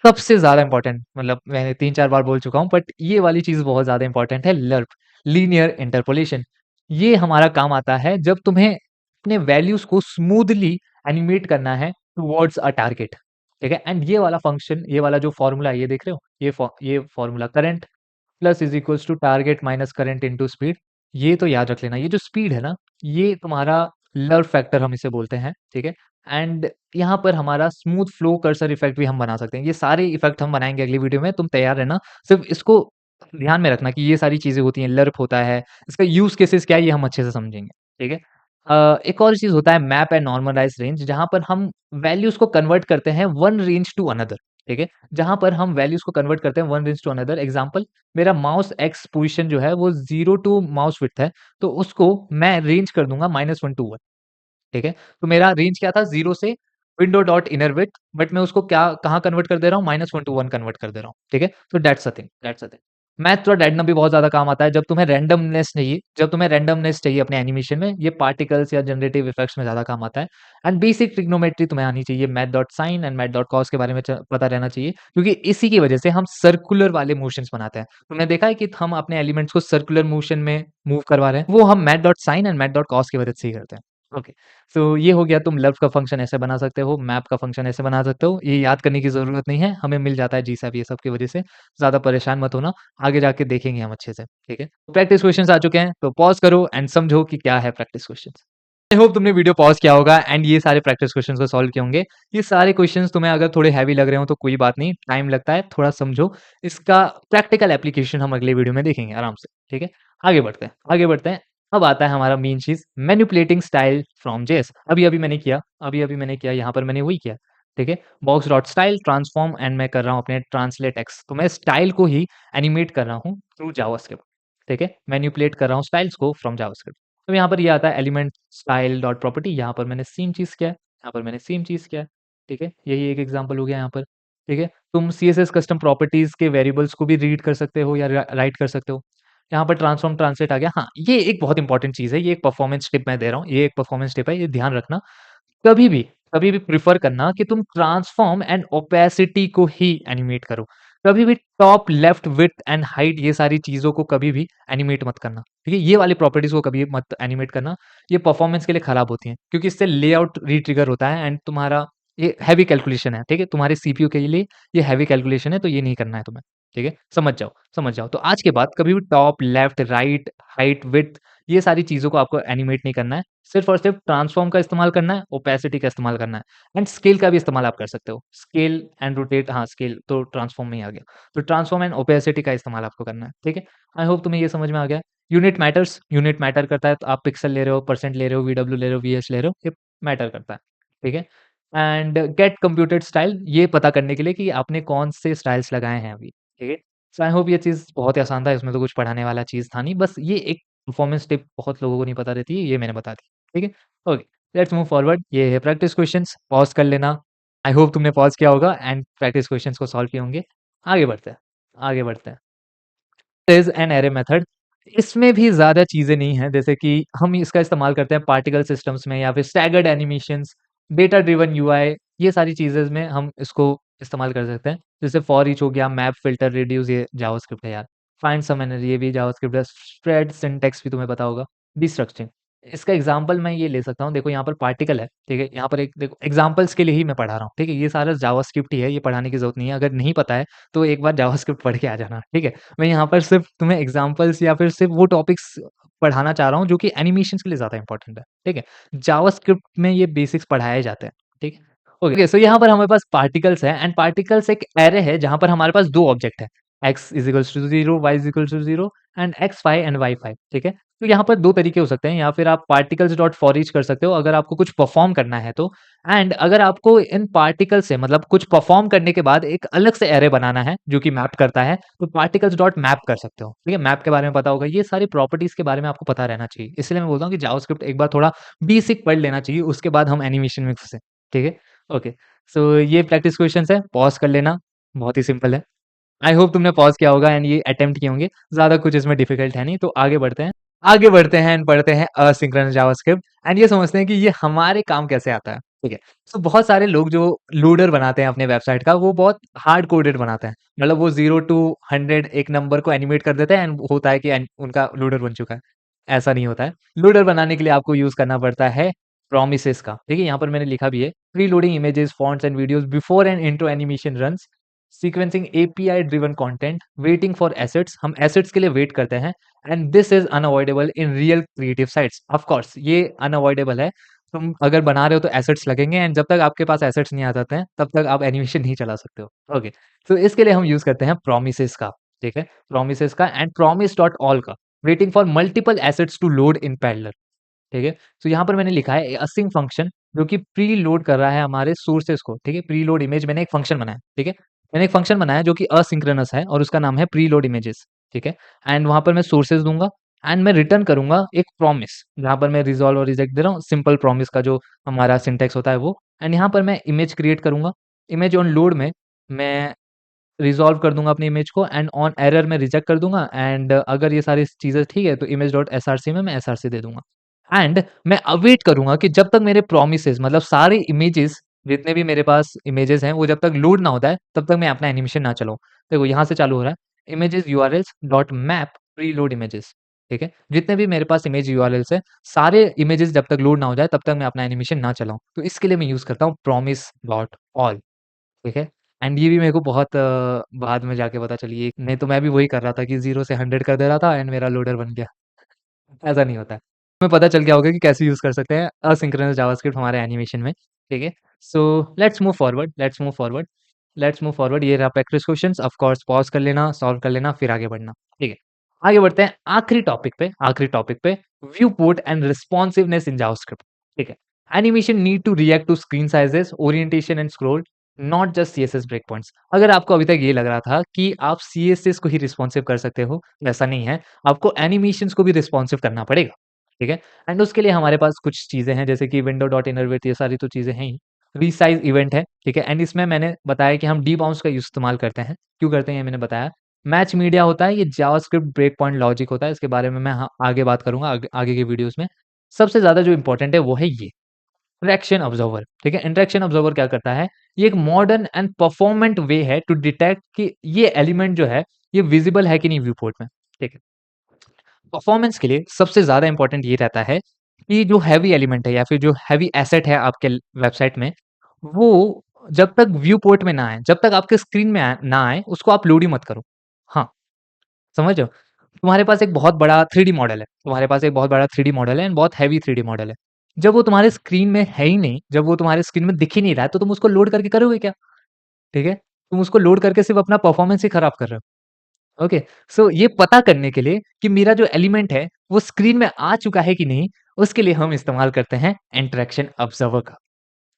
सबसे ज़्यादा इम्पोर्टेंट, मतलब मैंने 3-4 बार बोल चुका हूँ, बट ये वाली चीज़ बहुत ज़्यादा इम्पोर्टेंट है, लर्प, लीनियर इंटरपोलेशन। ये हमारा काम आता है जब तुम्हें अपने वैल्यूज़ को स्मूथली एनिमेट करना है टुवर्ड्स अ टारगेट, ठीक है? एंड ये वाला फंक्शन, ये वाला जो फॉर्मूला है, ये देख रहे हो? ये formula current plus is equals to target minus current into speed. ये तो याद रख लेना। ये जो स्पीड है ना, ये तुम्हारा लर्व फैक्टर हम इसे बोलते हैं, ठीक है? एंड यहाँ पर हमारा स्मूथ फ्लो कर्सर इफेक्ट भी हम बना सकते हैं। ये सारे इफेक्ट हम बनाएंगे अगली वीडियो में, तुम तैयार रहना। सिर्फ इसको ध्यान में रखना कि ये सारी चीजें होती हैं, लर्प होता है, इसका यूज केसेस क्या है, ये हम अच्छे से समझेंगे, ठीक है? एक और चीज होता है मैप एंड नॉर्मलाइज रेंज, जहां पर हम वैल्यूज को कन्वर्ट करते हैं वन रेंज टू अनदर, ठीक है? जहां पर हम वैल्यूज को कन्वर्ट करते हैं one range to another. Example, मेरा माउस एक्स पोजीशन जो है वो 0 टू माउस विड्थ है, तो उसको मैं रेंज कर दूंगा -1 टू 1, ठीक है? तो मेरा रेंज क्या था? 0 से window dot inner width, but मैं उसको क्या कहाँ कन्वर्ट कर दे रहा हूँ? -1 टू 1 कन्वर्ट कर दे रहा हूँ, ठीक है? तो दैट्स अ थिंग। मैथ और रैंडम भी बहुत ज़्यादा काम आता है जब तुम्हें रैंडमनेस चाहिए अपने एनिमेशन में, ये पार्टिकल्स या जनरेटिव इफेक्ट्स में ज़्यादा काम आता है। एंड बेसिक ट्रिग्नोमेट्री तुम्हें आनी चाहिए, math dot sine and math dot cos के बारे में पता रहना चाहिए, क्योंकि इसी की वजह से हम सर्कुलर वाले मोशंस बनाते हैं। तुमने देखा है कि हम अपने एलिमेंट्स को सर्कुलर मोशन में मूव करवा रहे हैं, वो हम math dot sine and math dot cos की मदद से ही करते हैं। ओके, तो ये हो गया, तुम लव का फंक्शन ऐसे बना सकते हो, मैप का फंक्शन ऐसे बना सकते हो। ये याद करने की ज़रूरत नहीं है, हमें मिल जाता है जीसैप ये सब की वजह से। ज़्यादा परेशान मत होना, आगे जाके देखेंगे हम अच्छे से, ठीक है? प्रैक्टिस क्वेश्चन्स आ चुके हैं, तो पॉज़ करो एंड समझो कि क्या है प्रैक्टिस क्वेश्चन्स। आई होप तुमने वीडियो पॉज़ किया होगा एंड ये सारे प्रैक्टिस क्वेश्चन्स को सॉल्व किए होंगे। ये सारे क्वेश्चन्स तुम्हें अगर थोड़े हैवी लग रहे हो तो कोई बात नहीं, टाइम लगता है, थोड़ा समझो। इसका प्रैक्टिकल एप्लीकेशन हम अगले वीडियो में देखेंगे आराम से, ठीक है? आगे बढ़ते हैं। अब आता है हमारा main cheese, manipulating style from JS. अभी-अभी मैंने किया, यहाँ पर मैंने वही किया, ठीक है? Box dot style transform and मैं कर रहा हूँ अपने ट्रांसलेट एक्स, तो मैं स्टाइल को ही एनिमेट कर रहा हूँ थ्रू जावास्क्रिप्ट, ठीक है? मैनिपुलेट कर रहा हूँ स्टाइल्स को फ्रॉम जावास्क्रिप्ट। तो यहाँ पर ये आता है एलिमेंट स्टाइल डॉट प्रॉपर्टी, यहाँ पर मैंने सेम चीज़ किया है, यहाँ पर मैंने सेम चीज़ किया है, ठीक है? यही एक एग्जांपल हो गया यहाँ पर, ठीक है? तुम सीएसएस कस्टम प्रॉपर्टीज़ के वेरिएबल्स को भी रीड कर सकते हो या राइट कर सकते हो। यहाँ पर ट्रांसफॉर्म ट्रांसलेट आ गया। हाँ, ये एक बहुत इंपॉर्टेंट चीज़ है, ये एक परफॉर्मेंस टिप मैं दे रहा हूँ, ये एक परफॉर्मेंस टिप है, ये ध्यान रखना। कभी भी कभी भी प्रेफ़र करना कि तुम ट्रांसफॉर्म एंड ओपेसिटी को ही एनिमेट करो। कभी भी top, left, width and height ये सारी चीज़ों को कभी भी एनिमेट मत करना, ठीक है? ये वाली प्रॉपर्टीज़ को कभी मत एनिमेट करना, ये परफॉर्मेंस के लिए खराब होती हैं, क्योंकि इससे लेआउट री-ट्रिगर होता है एंड तुम्हारा ये हेवी कैलकुलेशन है, ठीक है? तुम्हारे सीपीयू के लिए ये हेवी कैलकुलेशन है, तो ये नहीं करना है तुम्हें, ठीक है? समझ जाओ। तो आज के बाद कभी भी top, left, right, height, width ये सारी चीज़ों को आपको एनिमेट नहीं करना है। सिर्फ़ और सिर्फ़ ट्रांसफ़ॉर्म का इस्तेमाल करना है, ओपेसिटी का इस्तेमाल करना है एंड स्केल का भी इस्तेमाल आप कर सकते हो। स्केल एंड रोटेट, हाँ, स्केल तो ट्रांसफ़ॉर्म में ही आ गया। तो ट्रांसफ़ॉर्म एंड ओपेसिटी का इस्तेमाल आपको करना है, ठीक है? आई होप तुम्हें ये समझ में आ गया। यूनिट मैटर करता है, तो आप पिक्सेल ले रहे हो, परसेंट ले रहे हो, वीडब्ल्यू ले रहे हो, वीएच ले रहे हो, ये मैटर करता है, ठीक है? एंड गेट कंप्यूटेड स्टाइल, ये पता करने के लिए कि आपने कौन से स्टाइल्स लगाए हैं अभी, ठीक है? सो आई होप ये चीज़ बहुत ही आसान था, इसमें तो कुछ पढ़ाने वाला चीज़ था नहीं, बस ये एक परफॉर्मेंस टिप बहुत लोगों को नहीं पता रहती है, ये मैंने बता दी, ठीक है? Okay, let's move forward. ये है प्रैक्टिस क्वेश्चंस, पॉज़ कर लेना। आई होप तुमने पॉज़ किया होगा एंड प्रैक्टिस क्वेश्चंस को सॉल्व किए होंगे। आगे बढ़ते हैं, आगे बढ़ते हैं। इज़ एन एरे मेथड, इसमें भी ज़्यादा चीज़ें नहीं हैं, जैसे कि हम इसका इस्तेमाल करते हैं पार्टिकल सिस्टम्स में या फिर staggered animations, data driven UI, ये सारी चीज़ें में हम इसको इस्तेमाल कर सकते हैं। जैसे फॉर ईच हो गया, मैप, फ़िल्टर, रिड्यूस, ये जावास्क्रिप्ट है यार। फाइंड सम एनर्जी, ये भी जावास्क्रिप्ट है। स्प्रेड सिंटैक्स भी तुम्हें पता होगा। डिस्ट्रक्टिंग, इसका एग्ज़ाम्पल मैं ये ले सकता हूँ, देखो यहाँ पर पार्टिकल है, ठीक है? यहाँ पर एक देखो एग्ज़ाम्पल्स के लिए ही मैं पढ़ा रहा हूँ, ठीक है? ये सारा जावास्क्रिप्ट ही है, ये पढ़ाने की ज़रूरत नहीं है। अगर नहीं पता है, तो एक बार जावास्क्रिप्ट पढ़ के आ जाना, ठीक है? मैं यहाँ पर सिर्फ़ तुम्हें एग्ज़ाम्पल्स या फिर सिर्फ़ वो टॉपिक्स पढ़ाना चाह रहा हूँ जो कि एनिमेशंस के लिए ज़्यादा इम्पोर्टेंट है, ठीक है? जावास्क्रिप्ट में ये बेसिक्स पढ़ाए जाते हैं, ठीक है? ओके, सो यहाँ पर हमारे पास पार्टिकल्स हैं एंड पार्टिकल्स एक एरे है जहाँ पर हमारे पास 2 ऑब्जेक्ट हैं। x is equals to 0, y is equals to 0 and x5 and y5, ठीक है। तो यहाँ पर दो तरीके हो सकते हैं, या फिर आप पार्टिकल्स डॉट फॉर ईच कर सकते हो अगर आपको कुछ परफॉर्म करना है तो। एंड अगर आपको इन पार्टिकल से मतलब कुछ परफॉर्म करने के बाद एक अलग से एरे बनाना है जो कि मैप करता है, तो पार्टिकल्स डॉट मैप कर सकते हो, ठीक है। मैप के बारे में पता होगा, ये सारी प्रॉपर्टीज के बारे में आपको पता रहना चाहिए, इसलिए मैं बोलता हूँ कि जावास्क्रिप्ट एक बार थोड़ा बेसिक पढ़ लेना चाहिए, उसके बाद हम एनिमेशन में घुसे, ठीक है। ओके, सो ये प्रैक्टिस क्वेश्चन है, पॉज कर लेना, बहुत ही सिंपल है। आई होप तुमने पॉज़ किया होगा एंड ये अटेम्प्ट किए होंगे। ज़्यादा कुछ इसमें डिफिकल्ट है नहीं, तो आगे बढ़ते हैं। आगे बढ़ते हैं एंड पढ़ते हैं असिंक्रोनस जावास्क्रिप्ट एंड ये समझते हैं कि ये हमारे काम कैसे आता है, ठीक है। तो बहुत सारे लोग जो लोडर बनाते हैं अपने वेबसाइट का, वो बहुत हार्ड कोडेड बनाते हैं। मतलब वो 0 टू 100 एक नंबर को एनिमेट कर देते हैं एंड होता है कि उनका लोडर बन चुका है। ऐसा नहीं होता है। लोडर बनाने के लिए आपको यूज़ करना पड़ता है प्रोमिसेस का, ठीक है। यहाँ पर मैंने लिखा भी है, preloading images, fonts and videos before and intro animation runs, sequencing API driven content, waiting for assets, हम एसेट्स के लिए वेट करते हैं, and this is unavoidable in real creative sites. Of course ये अनअवॉइडेबल है, तुम अगर बना रहे हो तो एसेट्स लगेंगे एंड जब तक आपके पास एसेट्स नहीं आ जाते हैं तब तक आप एनिमेशन नहीं चला सकते हो। ओके, तो इसके लिए हम यूज करते हैं प्रोमिसेस का, ठीक है। प्रोमिसेस का एंड प्रोमिस डॉट ऑल का, waiting for multiple assets to load in parallel, ठीक है। तो यहाँ पर मैंने लिखा है असिंक फंक्शन जो कि प्री लोड कर रहा है हमारे सोर्सेस को, ठीक है। प्री लोड इमेज मैंने एक फंक्शन बनाया, ठीक है। मैंने एक फंक्शन बनाया जो कि असिंक्रोनस है और उसका नाम है प्री लोड इमेजेस, ठीक है। एंड वहां पर मैं सोर्सेस दूंगा एंड मैं रिटर्न करूंगा एक प्रॉमिस, जहां पर मैं रिजॉल्व और रिजेक्ट दे रहा हूँ, सिंपल प्रॉमिस का जो हमारा सिंटेक्स होता है वो। एंड यहाँ पर मैं इमेज क्रिएट करूंगा, इमेज ऑन लोड में मैं रिज़ॉल्व कर दूँगा अपनी इमेज को एंड ऑन एरर मैं रिजेक्ट कर दूँगा एंड अगर ये सारी चीज़ें ठीक है तो इमेज डॉट एसआरसी में मैं एसआरसी दे दूँगा। एंड मैं अवेट करूँगा कि जब तक मेरे प्रोमिसेस मतलब सारे इमेजेस जितने भी मेरे पास इमेजेस हैं वो जब तक लोड ना होता है तब तक मैं अपना एनिमेशन ना चलाऊँ। देखो यहाँ से चालू हो रहा है, images URLs dot map preload images, ठीक है। जितने भी मेरे पास इमेज यूआरएल्स हैं, सारे इमेजेस जब तक लोड ना हो जाए तब तक मैं अपना एनिमेशन ना चलाऊँ। तो इसके लिए मैं यूज़ करता हूँ प्रॉमिस डॉट ऑल, ठीक है। एंड ये भी मेरे को बहुत बाद में जाके पता चली है, नहीं तो मैं भी वही कर रहा था कि 0 से 100 कर दे रहा था एंड मेरा लोडर बन गया। ऐसा नहीं होता है। तुम्हें पता चल गया होगा कि कैसे यूज़ कर सकते हैं असिंक्रोनस जावास्क्रिप्ट हमारे एनिमेशन में, ठीक है। सो लेट्स मूव फॉरवर्ड। ये रहा practice questions, of course pause कर लेना, सॉल्व कर लेना, फिर आगे बढ़ना, ठीक है। आगे बढ़ते हैं आखिरी टॉपिक पे viewport and responsiveness in JavaScript, ठीक है। Animation need to react to screen sizes, orientation and scroll, not just CSS breakpoints. अगर आपको अभी तक ये लग रहा था कि आप सीएसएस को ही रिस्पॉन्सिव कर सकते हो, ऐसा नहीं है। आपको एनिमेशंस को भी रिस्पॉन्सिव करना पड़ेगा, ठीक है। एंड उसके लिए हमारे पास कुछ चीज़ें हैं जैसे कि विंडो डॉट इनरवेट, ये सारी तो चीज़ें हैं ही। रीसाइज़ इवेंट है, ठीक है। एंड इसमें मैंने बताया कि हम डीबाउंस का इस्तेमाल करते हैं। क्यों करते हैं ये मैंने बताया। मैच मीडिया होता है, ये जावास्क्रिप्ट ब्रेक पॉइंट लॉजिक होता है, इसके बारे में मैं आगे बात करूँगा आगे के वीडियोज़ में। सबसे ज़्यादा जो इम्पोर्टेंट है वो है ये इंटरैक्शन ऑब्जर्वर, ठीक है। इंटरैक्शन ऑब्जर्वर क्या करता है, ये एक मॉडर्न एंड परफॉर्मेंट वे है टू डिटेक्ट कि ये एलिमेंट जो है ये विजिबल है कि नहीं व्यू पोर्ट में, ठीक है। परफॉर्मेंस के लिए सबसे ज़्यादा इंपॉर्टेंट ये रहता है कि जो हैवी एलिमेंट है या फिर जो हैवी एसेट है आपके वेबसाइट में, वो जब तक व्यू पोर्ट में ना आए, जब तक आपके स्क्रीन में ना आए, उसको आप लोड ही मत करो। हाँ, समझ रहे हो? तुम्हारे पास एक बहुत बड़ा 3D मॉडल है, तुम्हारे पास एक बहुत बड़ा 3D मॉडल है एंड बहुत हेवी 3D मॉडल है। जब वो तुम्हारे स्क्रीन में है ही नहीं, जब वो तुम्हारे स्क्रीन में दिख ही नहीं रहा है, तो तुम उसको लोड करके करोगे क्या? ठीक है? तुम उसको लोड करके सिर्फ़ अपना परफॉर्मेंस ही खराब कर रहे हो। ओके, सो ये पता करने के लिए कि मेरा जो एलिमेंट है, वो स्क्रीन में आ चुका है कि नहीं, उसके लिए हम इस्तेमाल करते हैं इंटरैक्शन ऑब्जर्वर का।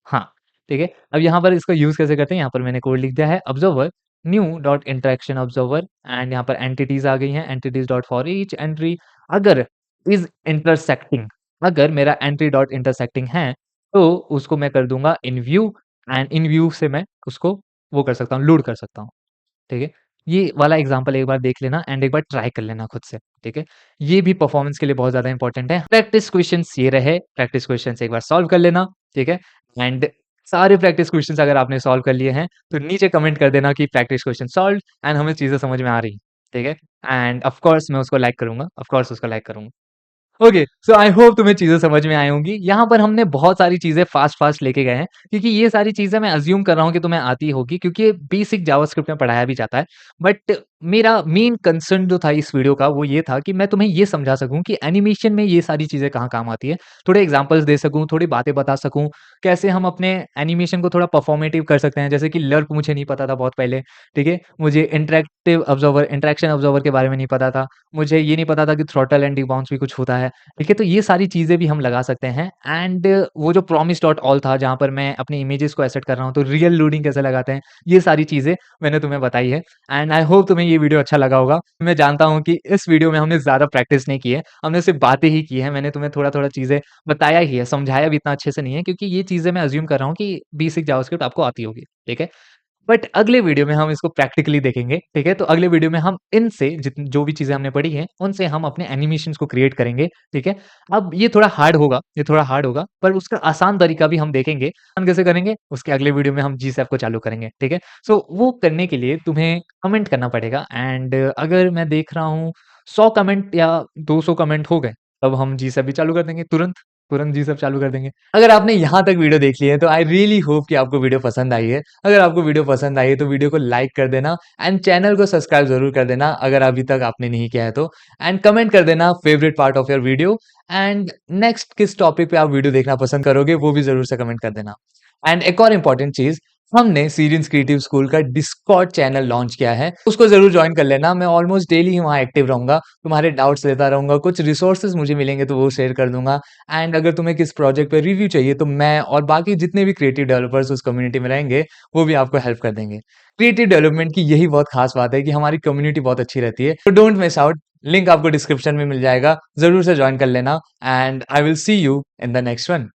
हाँ, ठीक है। अब यहाँ पर इसको यूज़ कैसे करते हैं, यहाँ पर मैंने कोड लिख दिया है observer new dot interaction observer and यहाँ पर एंटिटीज़ आ गई हैं, entities dot for each entry अगर इज़ इंटरसेक्टिंग, अगर मेरा एंट्री डॉट इंटरसेक्टिंग है, तो उसको मैं कर दूँगा इन व्यू एंड इन व्यू से मैं उसको वो कर सकता हूँ, लोड कर सकता हूँ, ठीक है। ये वाला एग्ज़ाम्पल एक बार देख लेना एंड एक बार ट्राई कर लेना खुद से, ठीक है। ये भी परफॉर्मेंस के लिए बहुत ज़्यादा इंपॉर्टेंट है। प्रैक्टिस क्वेश्चन्स ये रहे, प्रैक्टिस क्वेश्चन्स एक बार सॉल्व कर लेना, ठीक है। एंड सारे प्रैक्टिस क्वेश्चन्स अगर आपने सॉल्व कर लिए हैं, तो नीचे कमेंट कर देना कि प्रैक्टिस क्वेश्चन सॉल्व्ड एंड हमें चीज़ें समझ में आ रही हैं, ठीक है। एंड ऑफ कोर्स मैं उसको लाइक करूँगा, ऑफ कोर्स उसको लाइक करूँगा। ओके, सो आई होप तुम्हें चीज़ें समझ में आई होंगी। यहाँ पर हमने बहुत सारी चीज़ें फ़ास्ट-फ़ास्ट लेके गए हैं, क्योंकि ये सारी चीज़ें मैं अज़्यूम कर रहा हूँ कि तुम्हें आती होगी, क्योंकि ये बेसिक जावास्क्रिप्ट में पढ़ाया भी जाता है। बट मेरा मेन कंसर्न जो था इस वीडियो का, वो ये था कि मैं तुम्हें ये समझा सकूँ कि एनिमेशन में ये सारी चीज़ें कहाँ काम आती है। थोड़े एग्ज़ाम्पल्स दे सकूँ, थोड़ी बातें बता सकूँ, कैसे हम अपने एनिमेशन को थोड़ा परफ़ॉर्मेटिव कर सकते हैं। जैसे कि लर्प मुझे नहीं पता था बहुत पहले, ठीक है? मुझे इंटरैक्शन ऑब्ज़र्वर के बारे में नहीं पता था। मुझे ये नहीं पता था कि थ्रॉटल एंड डिबाउंस भी कुछ होता है। ठीक है? तो ये सारी चीज़ें भी हम लगा सकते हैं। एंड वो जो प्रॉमिस डॉट ऑल था, जहाँ पर मैं अपने इमेजेस को एसेट कर रहा हूँ, तो रियल लोडिंग कैसे लगाते हैं, ये सारी चीज़ें मैंने तुम्हें बताई है। एंड आई होप तुम्हें ये वीडियो अच्छा लगा होगा। मैं जानता हूँ कि इस वीडियो में हमने ज़्यादा प्रैक्टिस नहीं की है, हमने सिर्फ़ बातें ही की हैं। मैंने तुम्हें थोड़ा-थोड़ा चीज़ें बताया ही है, समझाया भी इतना अच्छे से नहीं है, क्योंकि ये चीज़ें मैं अज़्यूम कर रहा हूँ कि बेसिक जावास्क्रिप्ट आपको आती होगी। ठीक है? बट अगले वीडियो में हम इसको प्रैक्टिकली देखेंगे, ठीक है? तो अगले वीडियो में हम इनसे जो भी चीज़ें हमने पढ़ी हैं, उनसे हम अपने एनिमेशंस को क्रिएट करेंगे, ठीक है? अब ये थोड़ा हार्ड होगा, पर उसका आसान तरीका भी हम देखेंगे। हम कैसे करेंगे, उसके अगले वीडियो में हम जीसैप को चालू करेंगे, ठीक है? सो वो करने के लिए तुम्हें कमेंट करना पड़ेगा। एंड अगर मैं देख रहा हूँ 100 कमेंट या 200 कमेंट हो गए, तब हम जीसैप भी चालू कर देंगे तुरंत, तुरंत जीसैप चालू कर देंगे। अगर आपने यहाँ तक वीडियो देख ली है, तो आई रियली होप कि आपको वीडियो पसंद आई है। अगर आपको वीडियो पसंद आई है तो वीडियो को लाइक कर देना एंड चैनल को सब्सक्राइब ज़रूर कर देना अगर अभी तक आपने नहीं किया है तो। एंड कमेंट कर देना favourite part of your video and next किस टॉपिक पे आप वीडियो देखना पसंद करोगे, वो भी ज़रूर से कमेंट कर देना। एंड एक और इम्पोर्टेंट चीज़, हमने सीरियस क्रिएटिव स्कूल का डिस्कॉर्ड चैनल लॉन्च किया है, उसको ज़रूर जॉइन कर लेना। मैं ऑलमोस्ट डेली ही वहाँ एक्टिव रहूँगा, तुम्हारे डाउट्स लेता रहूँगा, कुछ रिसोर्सेज़ मुझे मिलेंगे तो वो शेयर कर दूँगा। एंड अगर तुम्हें किस प्रोजेक्ट पे रिव्यू चाहिए तो मैं और बाकी जितने भी क्रिएटिव डेवलपर्स उस कम्युनिटी में रहेंगे, वो भी आपको हेल्प कर देंगे। क्रिएटिव डेवलपमेंट की यही बहुत खास बात है कि हमारी कम्युनिटी बहुत अच्छी रहती है। तो डोंट मिस आउट, लिंक आपको डिस्क्रिप्शन में मिल जाएगा, ज़रूर से जॉइन कर लेना and I will see you in the next one.